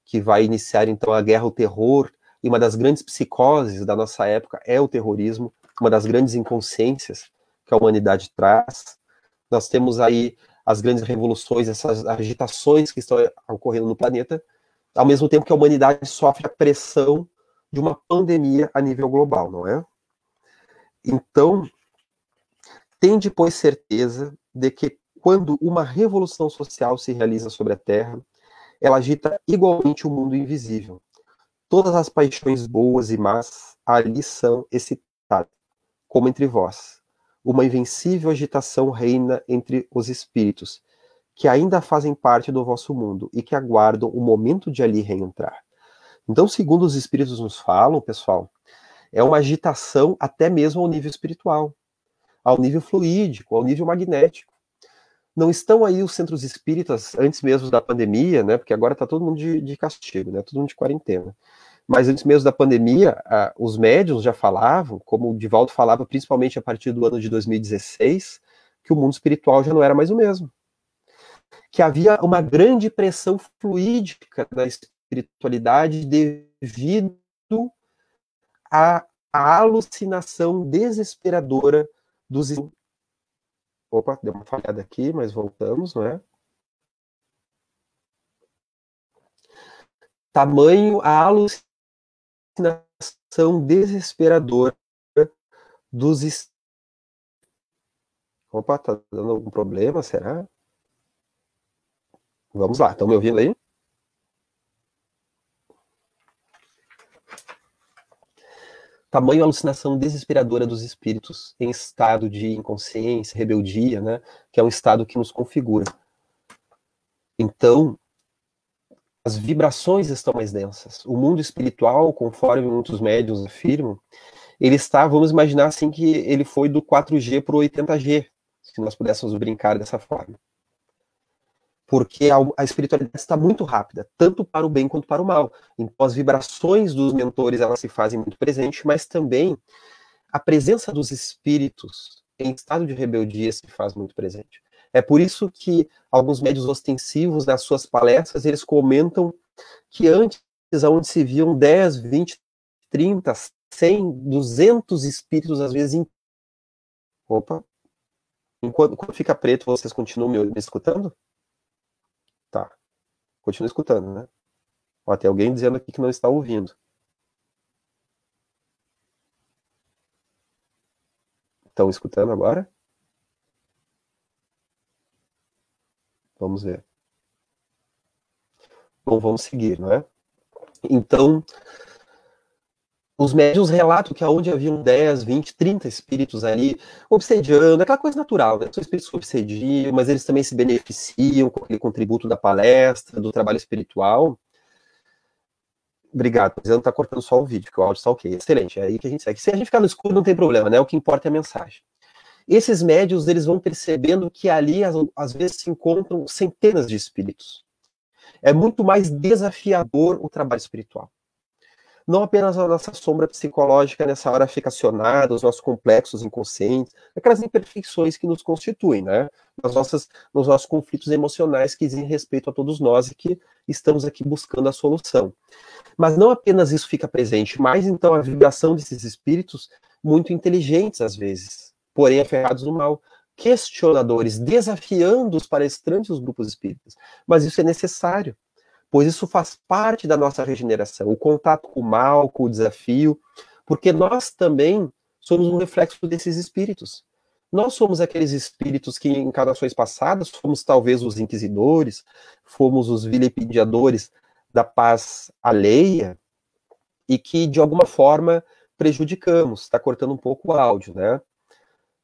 que vai iniciar então a guerra ao terror, e uma das grandes psicoses da nossa época é o terrorismo, uma das grandes inconsciências que a humanidade traz. Nós temos aí as grandes revoluções, essas agitações que estão ocorrendo no planeta, ao mesmo tempo que a humanidade sofre a pressão de uma pandemia a nível global, não é? Então, tende, pois, certeza de que quando uma revolução social se realiza sobre a Terra, ela agita igualmente o mundo invisível. Todas as paixões boas e más ali são excitadas, como entre vós. Uma invencível agitação reina entre os espíritos, que ainda fazem parte do vosso mundo e que aguardam o momento de ali reentrar. Então, segundo os espíritos nos falam, pessoal, é uma agitação até mesmo ao nível espiritual, ao nível fluídico, ao nível magnético. Não estão aí os centros espíritas antes mesmo da pandemia, né? Porque agora está todo mundo de castigo, né? Todo mundo de quarentena. Mas antes mesmo da pandemia, os médiuns já falavam, como o Divaldo falava, principalmente a partir do ano de 2016, que o mundo espiritual já não era mais o mesmo. Que havia uma grande pressão fluídica da espiritualidade devido à alucinação desesperadora dos... Opa, deu uma falhada aqui, mas voltamos, não é? Tamanho a alucinação desesperadora dos... Opa, tá dando algum problema, será? Vamos lá, estão me ouvindo aí? Tamanho a alucinação desesperadora dos espíritos em estado de inconsciência, rebeldia, né? Que é um estado que nos configura. Então, as vibrações estão mais densas. O mundo espiritual, conforme muitos médiuns afirmam, ele está, vamos imaginar assim, que ele foi do 4G para o 80G, se nós pudéssemos brincar dessa forma. Porque a espiritualidade está muito rápida, tanto para o bem quanto para o mal. Então, as vibrações dos mentores, elas se fazem muito presentes, mas também a presença dos espíritos em estado de rebeldia se faz muito presente. É por isso que alguns médiuns ostensivos, nas suas palestras, eles comentam que antes, onde se viam 10, 20, 30, 100, 200 espíritos, às vezes... Opa! Quando fica preto, vocês continuam me escutando? Tá. Continua escutando, né? Ó, tem alguém dizendo aqui que não está ouvindo. Estão escutando agora? Vamos ver. Bom, vamos seguir, não é? Então, os médiuns relatam que aonde haviam 10, 20, 30 espíritos ali obsediando, aquela coisa natural, né? São espíritos que obsediam, mas eles também se beneficiam com aquele contributo da palestra, do trabalho espiritual. Obrigado, mas não está cortando só o vídeo, que o áudio está ok. Excelente, é aí que a gente segue. Se a gente ficar no escuro, não tem problema, né? O que importa é a mensagem. esses médiuns, eles vão percebendo que ali, às vezes, se encontram centenas de espíritos. É muito mais desafiador o trabalho espiritual. Não apenas a nossa sombra psicológica nessa hora fica acionada, os nossos complexos inconscientes, aquelas imperfeições que nos constituem, né? Nos nossos conflitos emocionais que dizem respeito a todos nós e que estamos aqui buscando a solução. Mas não apenas isso fica presente, mas então a vibração desses espíritos, muito inteligentes às vezes, porém aferrados no mal, questionadores, desafiando os palestrantes dos grupos espíritas. Mas isso é necessário, pois isso faz parte da nossa regeneração, o contato com o mal, com o desafio, porque nós também somos um reflexo desses espíritos. Nós somos aqueles espíritos que em encarnações passadas fomos talvez os inquisidores, fomos os vilipendiadores da paz alheia e que de alguma forma prejudicamos. Está cortando um pouco o áudio, né?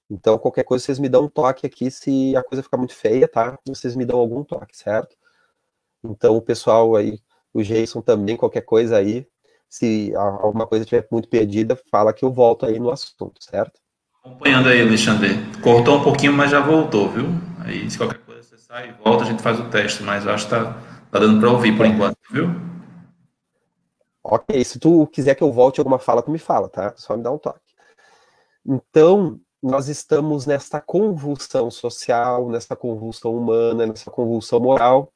Então qualquer coisa vocês me dão um toque aqui, se a coisa ficar muito feia, tá? Vocês me dão algum toque, certo? Então, o pessoal aí, o Jason também, qualquer coisa aí, se alguma coisa estiver muito perdida, fala que eu volto aí no assunto, certo? Acompanhando aí, Alexandre. Cortou um pouquinho, mas já voltou, viu? Aí, se qualquer coisa você sai e volta, a gente faz o teste, mas eu acho que tá dando para ouvir por enquanto, viu? Ok, se tu quiser que eu volte alguma fala, tu me fala, tá? Só me dá um toque. Então, nós estamos nessa convulsão social, nessa convulsão humana, nessa convulsão moral,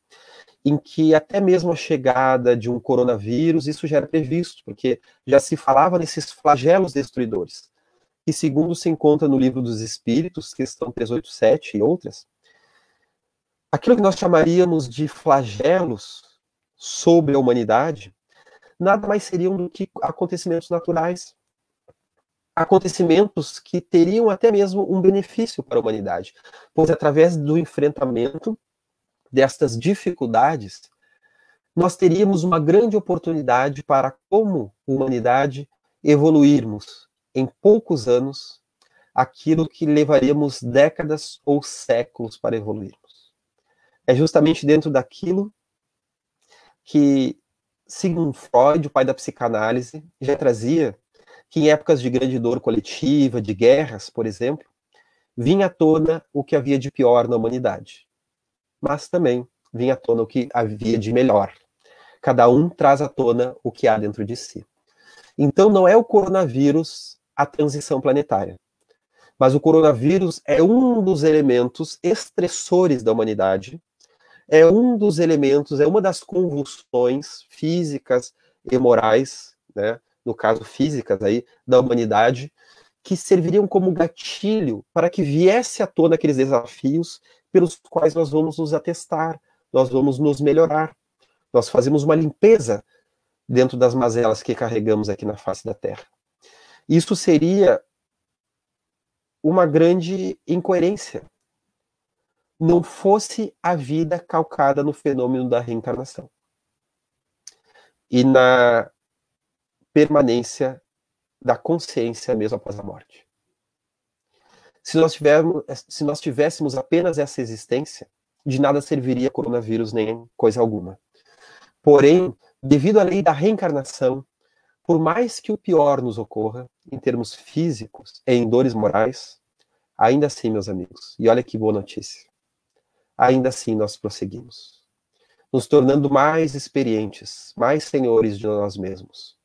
em que até mesmo a chegada de um coronavírus, isso já era previsto, porque já se falava nesses flagelos destruidores, que segundo se encontra no Livro dos Espíritos, questão 387 e outras, aquilo que nós chamaríamos de flagelos sobre a humanidade, nada mais seriam do que acontecimentos naturais, acontecimentos que teriam até mesmo um benefício para a humanidade, pois através do enfrentamento destas dificuldades, nós teríamos uma grande oportunidade para, como humanidade, evoluirmos em poucos anos aquilo que levaríamos décadas ou séculos para evoluirmos. É justamente dentro daquilo que Sigmund Freud, o pai da psicanálise, já trazia que em épocas de grande dor coletiva, de guerras, por exemplo, vinha à tona o que havia de pior na humanidade. Mas também vinha à tona o que havia de melhor. Cada um traz à tona o que há dentro de si. Então não é o coronavírus a transição planetária, mas o coronavírus é um dos elementos estressores da humanidade, é um dos elementos, é uma das convulsões físicas e morais, né, no caso físicas aí, da humanidade, que serviriam como gatilho para que viesse à tona aqueles desafios pelos quais nós vamos nos atestar, nós vamos nos melhorar. Nós fazemos uma limpeza dentro das mazelas que carregamos aqui na face da Terra. Isso seria uma grande incoerência. Não fosse a vida calcada no fenômeno da reencarnação e na permanência da consciência mesmo após a morte. Se nós tivéssemos apenas essa existência, de nada serviria coronavírus nem coisa alguma. Porém, devido à lei da reencarnação, por mais que o pior nos ocorra, em termos físicos e em dores morais, ainda assim, meus amigos, e olha que boa notícia, ainda assim nós prosseguimos, nos tornando mais experientes, mais senhores de nós mesmos.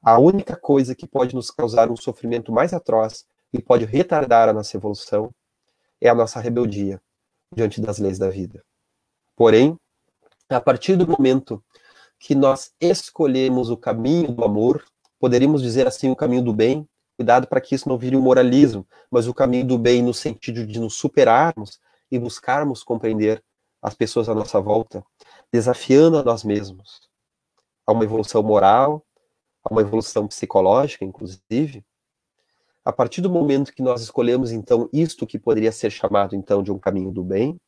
A única coisa que pode nos causar um sofrimento mais atroz e pode retardar a nossa evolução é a nossa rebeldia diante das leis da vida. Porém, a partir do momento que nós escolhemos o caminho do amor, poderíamos dizer assim, o caminho do bem, cuidado para que isso não vire um moralismo, mas o caminho do bem no sentido de nos superarmos e buscarmos compreender as pessoas à nossa volta, desafiando a nós mesmos a uma evolução moral, a uma evolução psicológica, inclusive. A partir do momento que nós escolhemos, então, isto que poderia ser chamado, então, de um caminho do bem,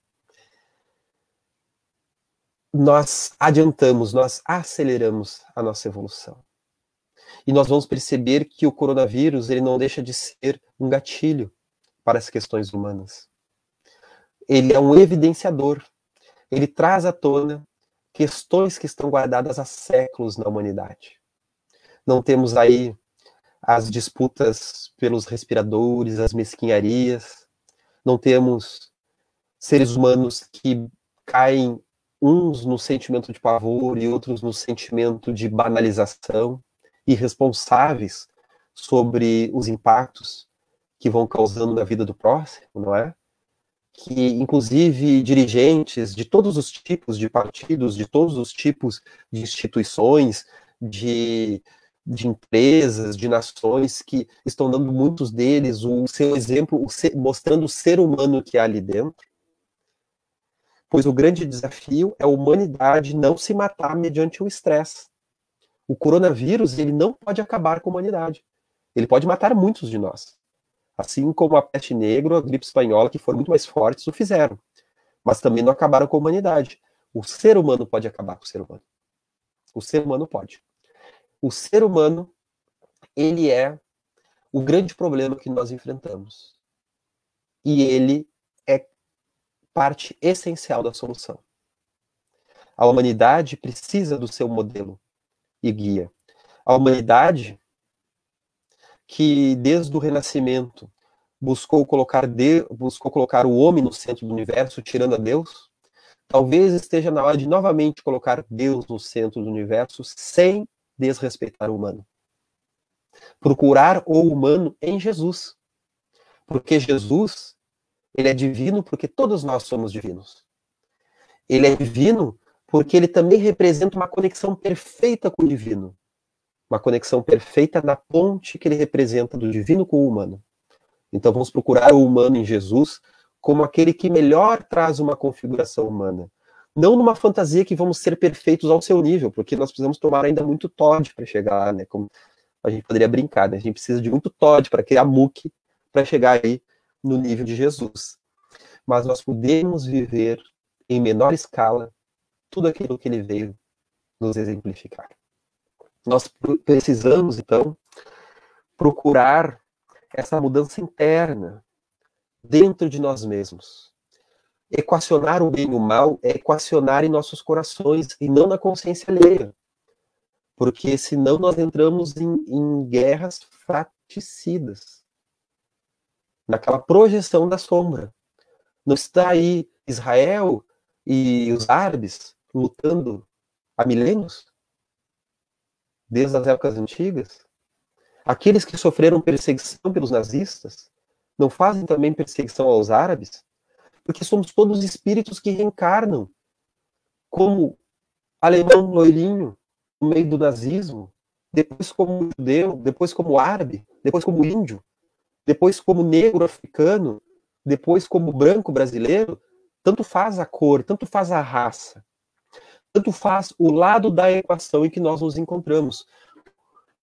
nós adiantamos, nós aceleramos a nossa evolução. E nós vamos perceber que o coronavírus, ele não deixa de ser um gatilho para as questões humanas. Ele é um evidenciador. Ele traz à tona questões que estão guardadas há séculos na humanidade. Não temos aí as disputas pelos respiradores, as mesquinharias, não temos seres humanos que caem uns no sentimento de pavor e outros no sentimento de banalização, irresponsáveis sobre os impactos que vão causando na vida do próximo, não é? Que, inclusive, dirigentes de todos os tipos de partidos, de todos os tipos de instituições, de empresas, de nações, que estão dando, muitos deles, o seu exemplo, mostrando o ser humano que há ali dentro, pois o grande desafio é a humanidade não se matar mediante o estresse. O coronavírus, ele não pode acabar com a humanidade. Ele pode matar muitos de nós. Assim como a peste negra, a gripe espanhola, que foram muito mais fortes, o fizeram. Mas também não acabaram com a humanidade. O ser humano pode acabar com o ser humano. O ser humano pode. O ser humano, ele é o grande problema que nós enfrentamos. E ele é parte essencial da solução. A humanidade precisa do seu modelo e guia. A humanidade que, desde o Renascimento, buscou colocar o homem no centro do universo, tirando a Deus, talvez esteja na hora de novamente colocar Deus no centro do universo, sem desrespeitar o humano. Procurar o humano em Jesus. Porque Jesus, ele é divino porque todos nós somos divinos. Ele é divino porque ele também representa uma conexão perfeita com o divino. Uma conexão perfeita na ponte que ele representa do divino com o humano. Então vamos procurar o humano em Jesus como aquele que melhor traz uma configuração humana. Não numa fantasia que vamos ser perfeitos ao seu nível, porque nós precisamos tomar ainda muito Todd para chegar lá, né? Como a gente poderia brincar, né? A gente precisa de muito Todd para criar muque para chegar aí no nível de Jesus. Mas nós podemos viver em menor escala tudo aquilo que ele veio nos exemplificar. Nós precisamos, então, procurar essa mudança interna dentro de nós mesmos. Equacionar o bem e o mal é equacionar em nossos corações e não na consciência alheia. Porque senão nós entramos em guerras fratricidas. Naquela projeção da sombra. Não está aí Israel e os árabes lutando há milênios? Desde as épocas antigas? Aqueles que sofreram perseguição pelos nazistas não fazem também perseguição aos árabes? Porque somos todos espíritos que reencarnam, como alemão loirinho, no meio do nazismo, depois como judeu, depois como árabe, depois como índio, depois como negro africano, depois como branco brasileiro. Tanto faz a cor, tanto faz a raça, tanto faz o lado da equação em que nós nos encontramos.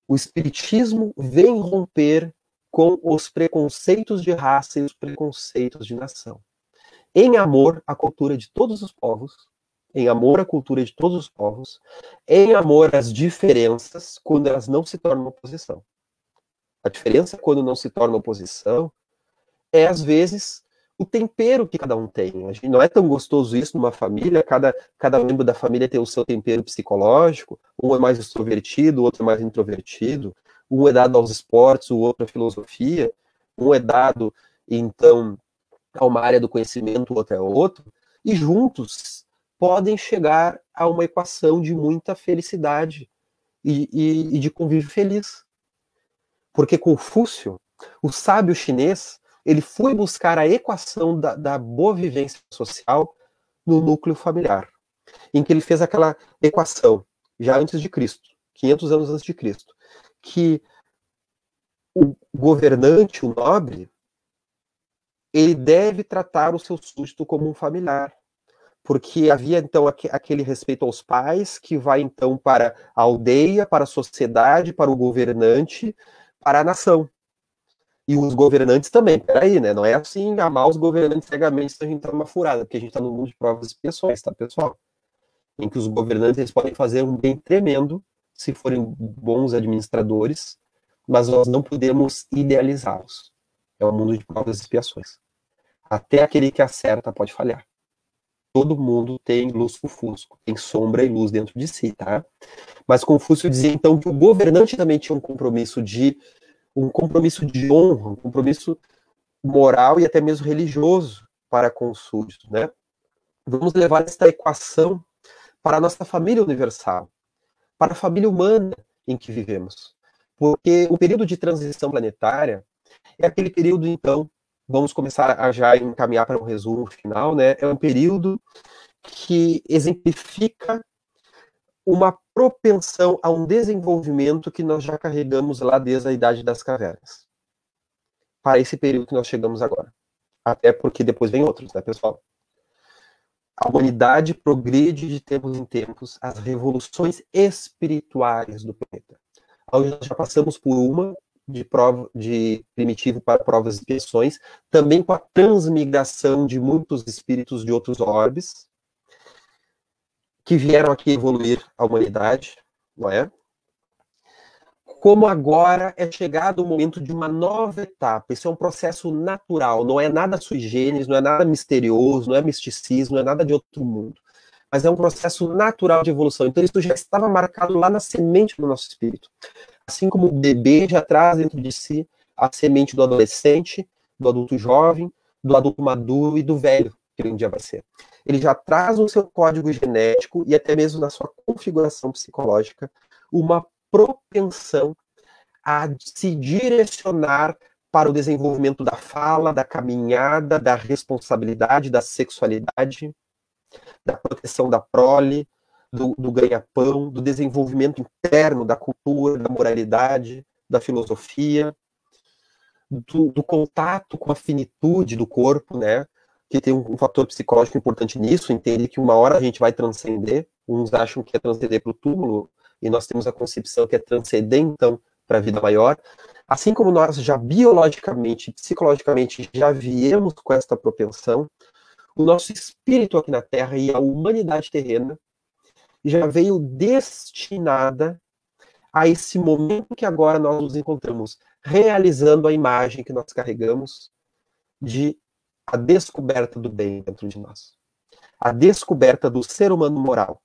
O Espiritismo vem romper com os preconceitos de raça e os preconceitos de nação. Em amor à cultura de todos os povos, em amor à cultura de todos os povos, em amor às diferenças, quando elas não se tornam oposição. A diferença, quando não se torna oposição, é, às vezes, o tempero que cada um tem. Não é tão gostoso isso numa família, cada membro da família tem o seu tempero psicológico, um é mais extrovertido, o outro é mais introvertido, um é dado aos esportes, o outro à filosofia, um é dado, então, a uma área do conhecimento, o outro é outro, e juntos podem chegar a uma equação de muita felicidade e de convívio feliz. Porque Confúcio, o sábio chinês, ele foi buscar a equação da boa vivência social no núcleo familiar, em que ele fez aquela equação, já antes de Cristo, 500 anos antes de Cristo, que o governante, o nobre, ele deve tratar o seu súdito como um familiar, porque havia, então, aquele respeito aos pais, que vai, então, para a aldeia, para a sociedade, para o governante, para a nação. E os governantes também, peraí, né? Não é assim, amar os governantes cegamente se a gente tá numa furada, porque a gente tá no mundo de provas e expiações, tá, pessoal? Em que os governantes, eles podem fazer um bem tremendo, se forem bons administradores, mas nós não podemos idealizá-los. É um mundo de provas e expiações. Até aquele que acerta pode falhar. Todo mundo tem lusco-fusco, tem sombra e luz dentro de si, tá? Mas Confúcio dizia, então, que o governante também tinha um compromisso de honra, um compromisso moral e até mesmo religioso para com os súditos, né? Vamos levar esta equação para a nossa família universal, para a família humana em que vivemos. Porque o período de transição planetária é aquele período, então, vamos começar a já encaminhar para um resumo final, né? É um período que exemplifica uma propensão a um desenvolvimento que nós já carregamos lá desde a Idade das Cavernas, para esse período que nós chegamos agora. Até porque depois vem outros, né, pessoal? A humanidade progride de tempos em tempos as revoluções espirituais do planeta. Onde nós já passamos por uma de primitivo para provas e expiações, também com a transmigração de muitos espíritos de outros orbes, que vieram aqui evoluir a humanidade, não é? Como agora é chegado o momento de uma nova etapa. Isso é um processo natural, não é nada sui generis, não é nada misterioso, não é misticismo, não é nada de outro mundo. Mas é um processo natural de evolução. Então isso já estava marcado lá na semente do nosso espírito. Assim como o bebê já traz dentro de si a semente do adolescente, do adulto jovem, do adulto maduro e do velho, que um dia vai ser. Ele já traz no seu código genético e até mesmo na sua configuração psicológica uma propensão a se direcionar para o desenvolvimento da fala, da caminhada, da responsabilidade, da sexualidade, da proteção da prole, do ganha-pão, do desenvolvimento interno, da cultura, da moralidade, da filosofia, do contato com a finitude do corpo, né? Que tem um fator psicológico importante nisso, entender que uma hora a gente vai transcender. Uns acham que é transcender para o túmulo, e nós temos a concepção que é transcender, então, para a vida maior. Assim como nós já biologicamente, psicologicamente, já viemos com esta propensão, o nosso espírito aqui na Terra e a humanidade terrena já veio destinada a esse momento que agora nós nos encontramos, realizando a imagem que nós carregamos de a descoberta do bem dentro de nós. A descoberta do ser humano moral,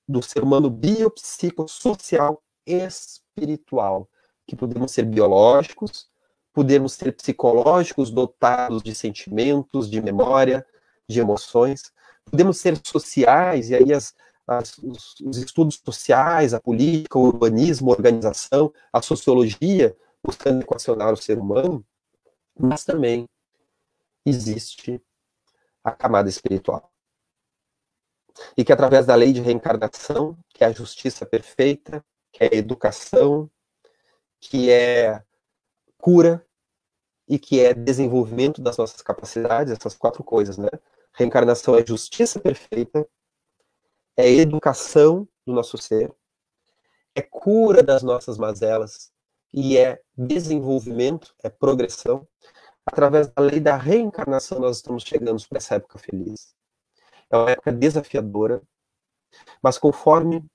do ser humano biopsicossocial espiritual, que podemos ser biológicos, podemos ser psicológicos, dotados de sentimentos, de memória, de emoções, podemos ser sociais, e aí os estudos sociais, a política, o urbanismo, a organização, a sociologia, buscando equacionar o ser humano, mas também existe a camada espiritual. E que através da lei de reencarnação, que é a justiça perfeita, que é a educação, que é cura e que é desenvolvimento das nossas capacidades, essas 4 coisas, né? Reencarnação é justiça perfeita, é educação do nosso ser, é cura das nossas mazelas e é desenvolvimento, é progressão. Através da lei da reencarnação nós estamos chegando para essa época feliz. É uma época desafiadora, mas conforme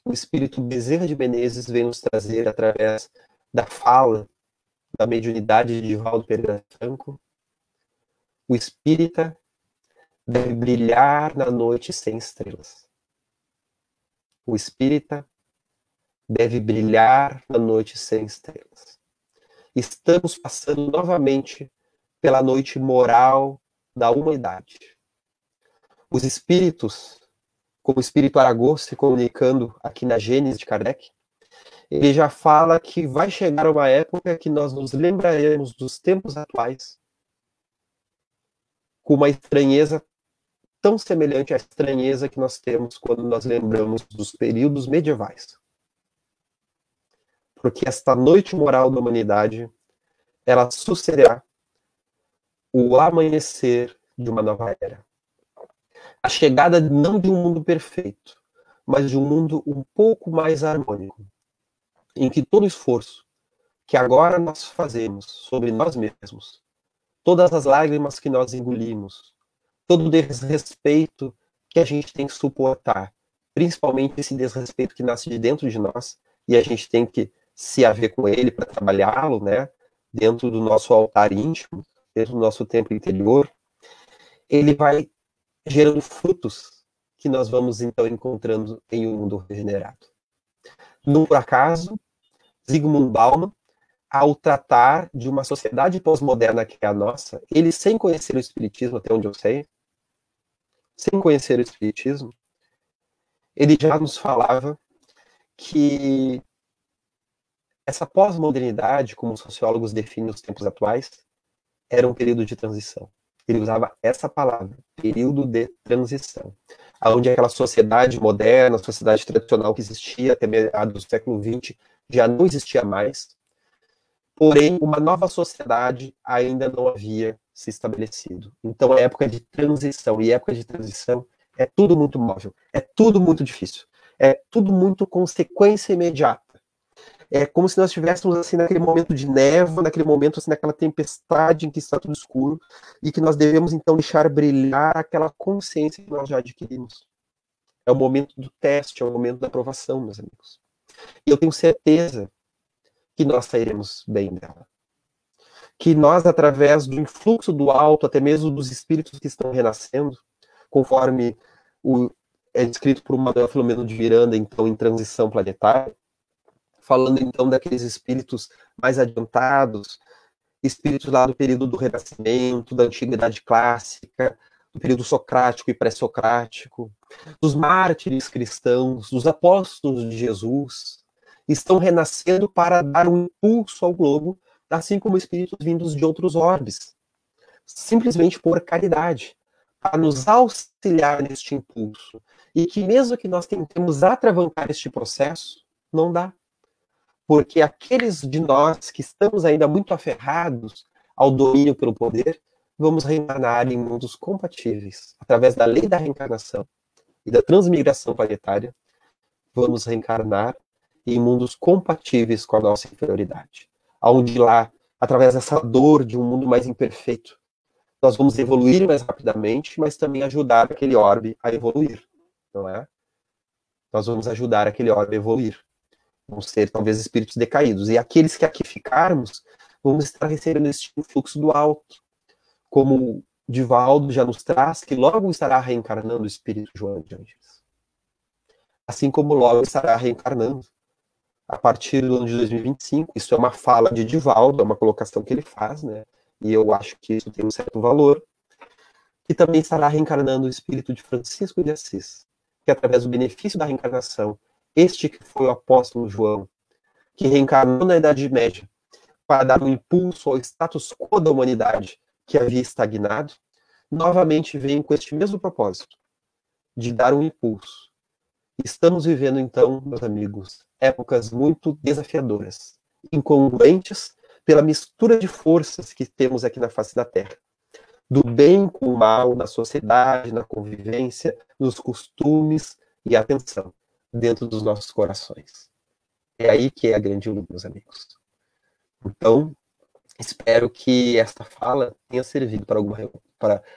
o espírito Bezerra de Menezes vem nos trazer através da fala, da mediunidade de Divaldo Pereira Franco, o espírita deve brilhar na noite sem estrelas. O espírita deve brilhar na noite sem estrelas. Estamos passando novamente pela noite moral da humanidade. Os espíritos, como o espírito Aragô se comunicando aqui na Gênese de Kardec, ele já fala que vai chegar uma época que nós nos lembraremos dos tempos atuais com uma estranheza tão semelhante à estranheza que nós temos quando nós lembramos dos períodos medievais. Porque esta noite moral da humanidade, ela sucederá o amanhecer de uma nova era. A chegada não de um mundo perfeito, mas de um mundo um pouco mais harmônico, em que todo esforço que agora nós fazemos sobre nós mesmos, todas as lágrimas que nós engolimos, todo o desrespeito que a gente tem que suportar, principalmente esse desrespeito que nasce de dentro de nós, e a gente tem que se haver com ele para trabalhá-lo, né, dentro do nosso altar íntimo, dentro do nosso templo interior, ele vai gerando frutos que nós vamos então encontrando em um mundo regenerado. Não por acaso, Zygmunt Bauman, ao tratar de uma sociedade pós-moderna que é a nossa, ele, sem conhecer o Espiritismo, até onde eu sei, sem conhecer o Espiritismo, ele já nos falava que essa pós-modernidade, como os sociólogos definem os tempos atuais, era um período de transição. Ele usava essa palavra, período de transição, onde aquela sociedade moderna, a sociedade tradicional que existia até meados do século XX, já não existia mais, porém, uma nova sociedade ainda não havia se estabelecido. Então, é época de transição, e época de transição é tudo muito móvel, é tudo muito difícil, é tudo muito consequência imediata. É como se nós estivéssemos assim naquele momento de névoa, naquele momento assim naquela tempestade em que está tudo escuro e que nós devemos então deixar brilhar aquela consciência que nós já adquirimos. É o momento do teste, é o momento da aprovação, meus amigos. E eu tenho certeza que nós sairemos bem dela. Que nós, através do influxo do alto, até mesmo dos espíritos que estão renascendo, conforme é descrito por Manuel Filomeno de Miranda, então, em Transição Planetária, falando então daqueles espíritos mais adiantados, espíritos lá do período do Renascimento, da Antiguidade Clássica, do período socrático e pré-socrático, dos mártires cristãos, dos apóstolos de Jesus, estão renascendo para dar um impulso ao globo, assim como espíritos vindos de outros orbes, simplesmente por caridade, para nos auxiliar neste impulso, e que mesmo que nós tentemos atravancar este processo, não dá. Porque aqueles de nós que estamos ainda muito aferrados ao domínio pelo poder, vamos reencarnar em mundos compatíveis. Através da lei da reencarnação e da transmigração planetária, vamos reencarnar em mundos compatíveis com a nossa inferioridade. Onde lá, através dessa dor de um mundo mais imperfeito, nós vamos evoluir mais rapidamente, mas também ajudar aquele orbe a evoluir, não é? Nós vamos ajudar aquele orbe a evoluir. Vamos ser talvez espíritos decaídos. E aqueles que aqui ficarmos, vamos estar recebendo esse fluxo do alto. Como Divaldo já nos traz, que logo estará reencarnando o espírito Joana de Ângeles. Assim como logo estará reencarnando a partir do ano de 2025. Isso é uma fala de Divaldo, é uma colocação que ele faz, né? E eu acho que isso tem um certo valor. E também estará reencarnando o espírito de Francisco de Assis, que através do benefício da reencarnação, este que foi o apóstolo João, que reencarnou na Idade Média para dar um impulso ao status quo da humanidade que havia estagnado, novamente vem com este mesmo propósito, de dar um impulso. Estamos vivendo, então, meus amigos, épocas muito desafiadoras, incongruentes pela mistura de forças que temos aqui na face da Terra. Do bem com o mal, na sociedade, na convivência, nos costumes e atenção dentro dos nossos corações. É aí que é a grande luta, meus amigos. Então, espero que esta fala tenha servido para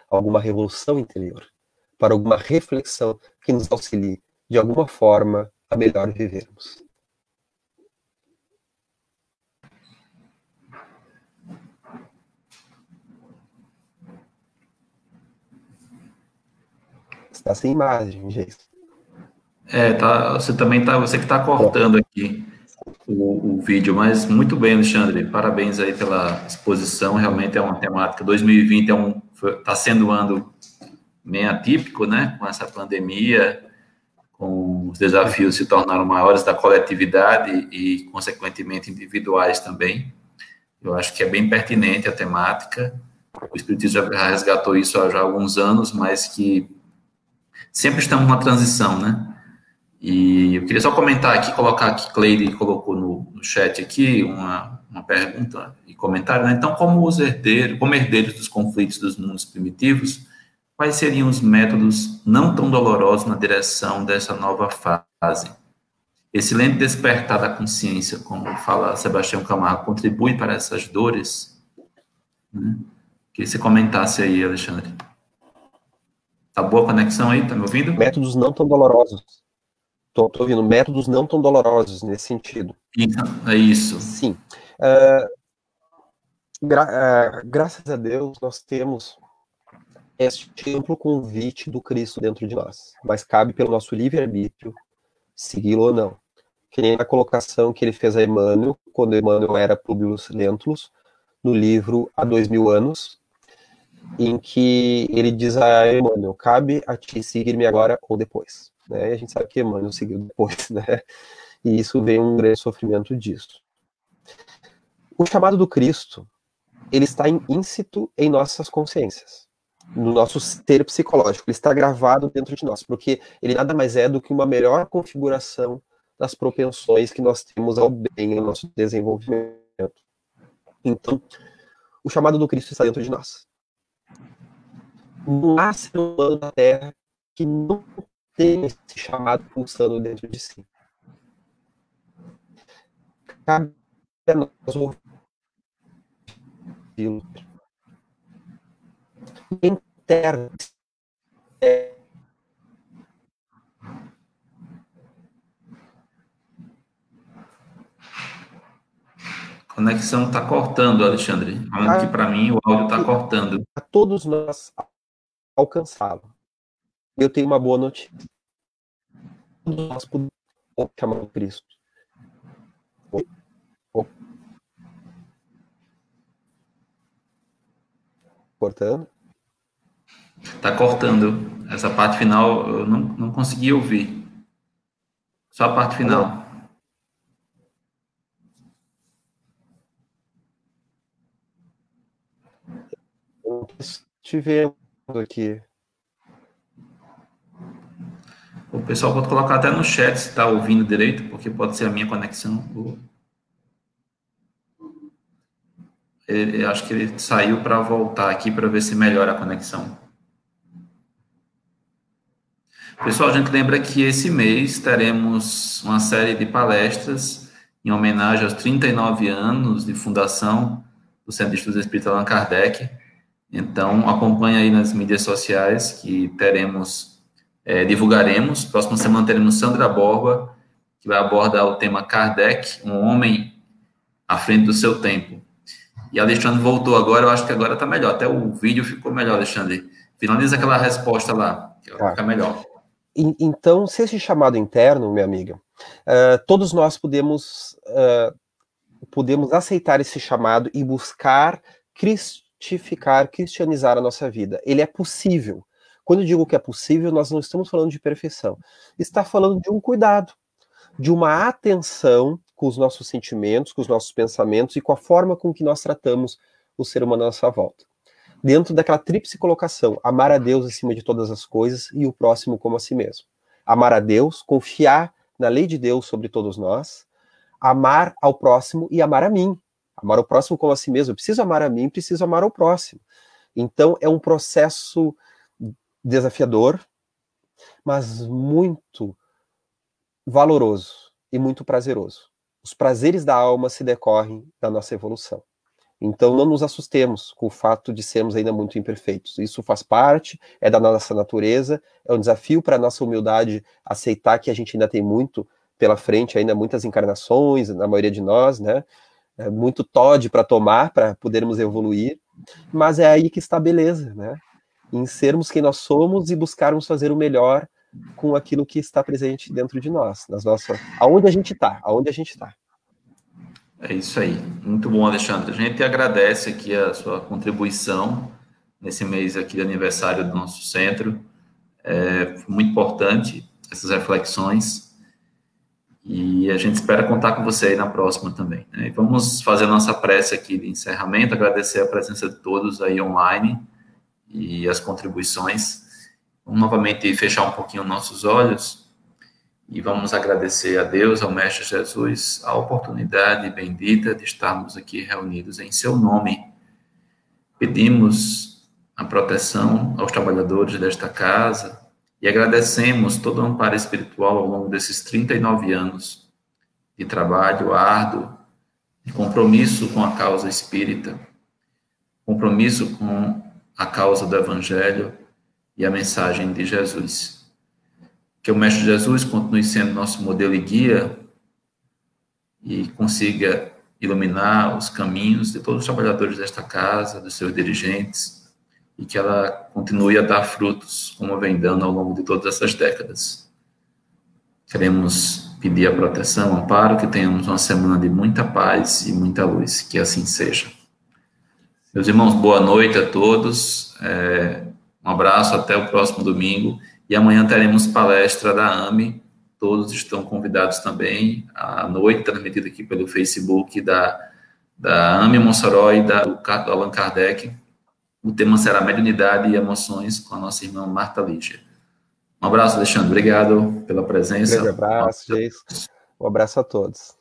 alguma revolução interior, para alguma reflexão que nos auxilie, de alguma forma, a melhor vivermos. Está sem imagem, Geis. Você que está cortando aqui o vídeo, mas muito bem, Alexandre, parabéns aí pela exposição, realmente é uma temática, 2020 está sendo um ano bem atípico, né, com essa pandemia, com os desafios se tornaram maiores da coletividade e, consequentemente, individuais também. Eu acho que é bem pertinente a temática, o Espiritismo já resgatou isso há já alguns anos, mas que sempre estamos numa transição, né? E eu queria só comentar aqui, colocar aqui, Cleide colocou no chat aqui uma pergunta e comentário, né? Então, como herdeiros dos conflitos dos mundos primitivos, quais seriam os métodos não tão dolorosos na direção dessa nova fase? Esse lento despertar da consciência, como fala Sebastião Camargo, contribui para essas dores? Né? Queria que você comentasse aí, Alexandre. Tá boa a conexão aí? Tá me ouvindo? Métodos não tão dolorosos. Estou ouvindo métodos não tão dolorosos nesse sentido. É isso. Sim. Graças a Deus, nós temos este amplo convite do Cristo dentro de nós. Mas cabe pelo nosso livre-arbítrio segui-lo ou não. que nem a colocação que ele fez a Emmanuel, quando Emmanuel era Publius Lentulus, no livro Há 2000 anos, em que ele diz a Emmanuel, cabe a ti seguir-me agora ou depois. Né? E a gente sabe que Emmanuel seguiu depois, né? E isso vem um grande sofrimento disso. O chamado do Cristo, ele está íncito em nossas consciências, no nosso ser psicológico, ele está gravado dentro de nós, porque ele nada mais é do que uma melhor configuração das propensões que nós temos ao bem, ao nosso desenvolvimento. Então, o chamado do Cristo está dentro de nós. Não há ser humano na Terra que não tenha esse chamado pulsando dentro de si. Cabe a nós ouvi-lo. Interno. A conexão está cortando, Alexandre. Falando que para mim o áudio está cortando. A todos nós alcançá-lo. Eu tenho uma boa notícia. Todos nós podemos chamar o Cristo. Cortando? Está cortando. Essa parte final eu não consegui ouvir. Só a parte final. Estivemos aqui. O pessoal pode colocar até no chat se está ouvindo direito, porque pode ser a minha conexão. Acho que ele saiu para voltar aqui para ver se melhora a conexão. Pessoal, a gente lembra que esse mês teremos uma série de palestras em homenagem aos 39 anos de fundação do Centro de Estudos Espíritas Allan Kardec. Então, acompanhe aí nas mídias sociais que teremos, divulgaremos. Próxima semana teremos Sandra Borba, que vai abordar o tema Kardec, um homem à frente do seu tempo. E Alexandre voltou agora, eu acho que agora está melhor. Até o vídeo ficou melhor, Alexandre. Finaliza aquela resposta lá, que vai ficar melhor. Então, se esse chamado interno, minha amiga, todos nós podemos aceitar esse chamado e buscar cristianizar a nossa vida. Ele é possível. Quando eu digo que é possível, nós não estamos falando de perfeição. Está falando de um cuidado, de uma atenção com os nossos sentimentos, com os nossos pensamentos e com a forma com que nós tratamos o ser humano à nossa volta. Dentro daquela tríplice colocação, amar a Deus acima de todas as coisas e o próximo como a si mesmo. Amar a Deus, confiar na lei de Deus sobre todos nós, amar ao próximo e amar a mim. Amar o próximo como a si mesmo. Eu preciso amar a mim, preciso amar ao próximo. Então, é um processo desafiador, mas muito valoroso e muito prazeroso. Os prazeres da alma se decorrem da nossa evolução. Então, não nos assustemos com o fato de sermos ainda muito imperfeitos. Isso faz parte, é da nossa natureza, é um desafio para a nossa humildade aceitar que a gente ainda tem muito pela frente, ainda muitas encarnações, na maioria de nós, né? É muito Todd para tomar, para podermos evoluir, mas é aí que está a beleza, né? Em sermos quem nós somos e buscarmos fazer o melhor com aquilo que está presente dentro de nós, aonde a gente está. É isso aí. Muito bom, Alexandre. A gente agradece aqui a sua contribuição nesse mês aqui de aniversário do nosso centro. É muito importante essas reflexões e a gente espera contar com você aí na próxima também, né? E vamos fazer a nossa prece aqui de encerramento, agradecer a presença de todos aí online e as contribuições. Vamos novamente fechar um pouquinho nossos olhos e vamos agradecer a Deus, ao Mestre Jesus, a oportunidade bendita de estarmos aqui reunidos em seu nome. Pedimos a proteção aos trabalhadores desta casa e agradecemos todo o amparo espiritual ao longo desses 39 anos de trabalho árduo, de compromisso com a causa espírita, compromisso com a causa do Evangelho e a mensagem de Jesus. Que o Mestre Jesus continue sendo nosso modelo e guia e consiga iluminar os caminhos de todos os trabalhadores desta casa, dos seus dirigentes, e que ela continue a dar frutos, como vem dando ao longo de todas essas décadas. Queremos pedir a proteção, o amparo, que tenhamos uma semana de muita paz e muita luz, que assim seja. Meus irmãos, boa noite a todos, um abraço, até o próximo domingo, e amanhã teremos palestra da AME, todos estão convidados também, à noite, transmitida aqui pelo Facebook da AME Mossoró e do Allan Kardec. O tema será Mediunidade e Emoções, com a nossa irmã Marta Lígia. Um abraço, Alexandre, obrigado pela presença. Um grande abraço, Geis. Um abraço a todos.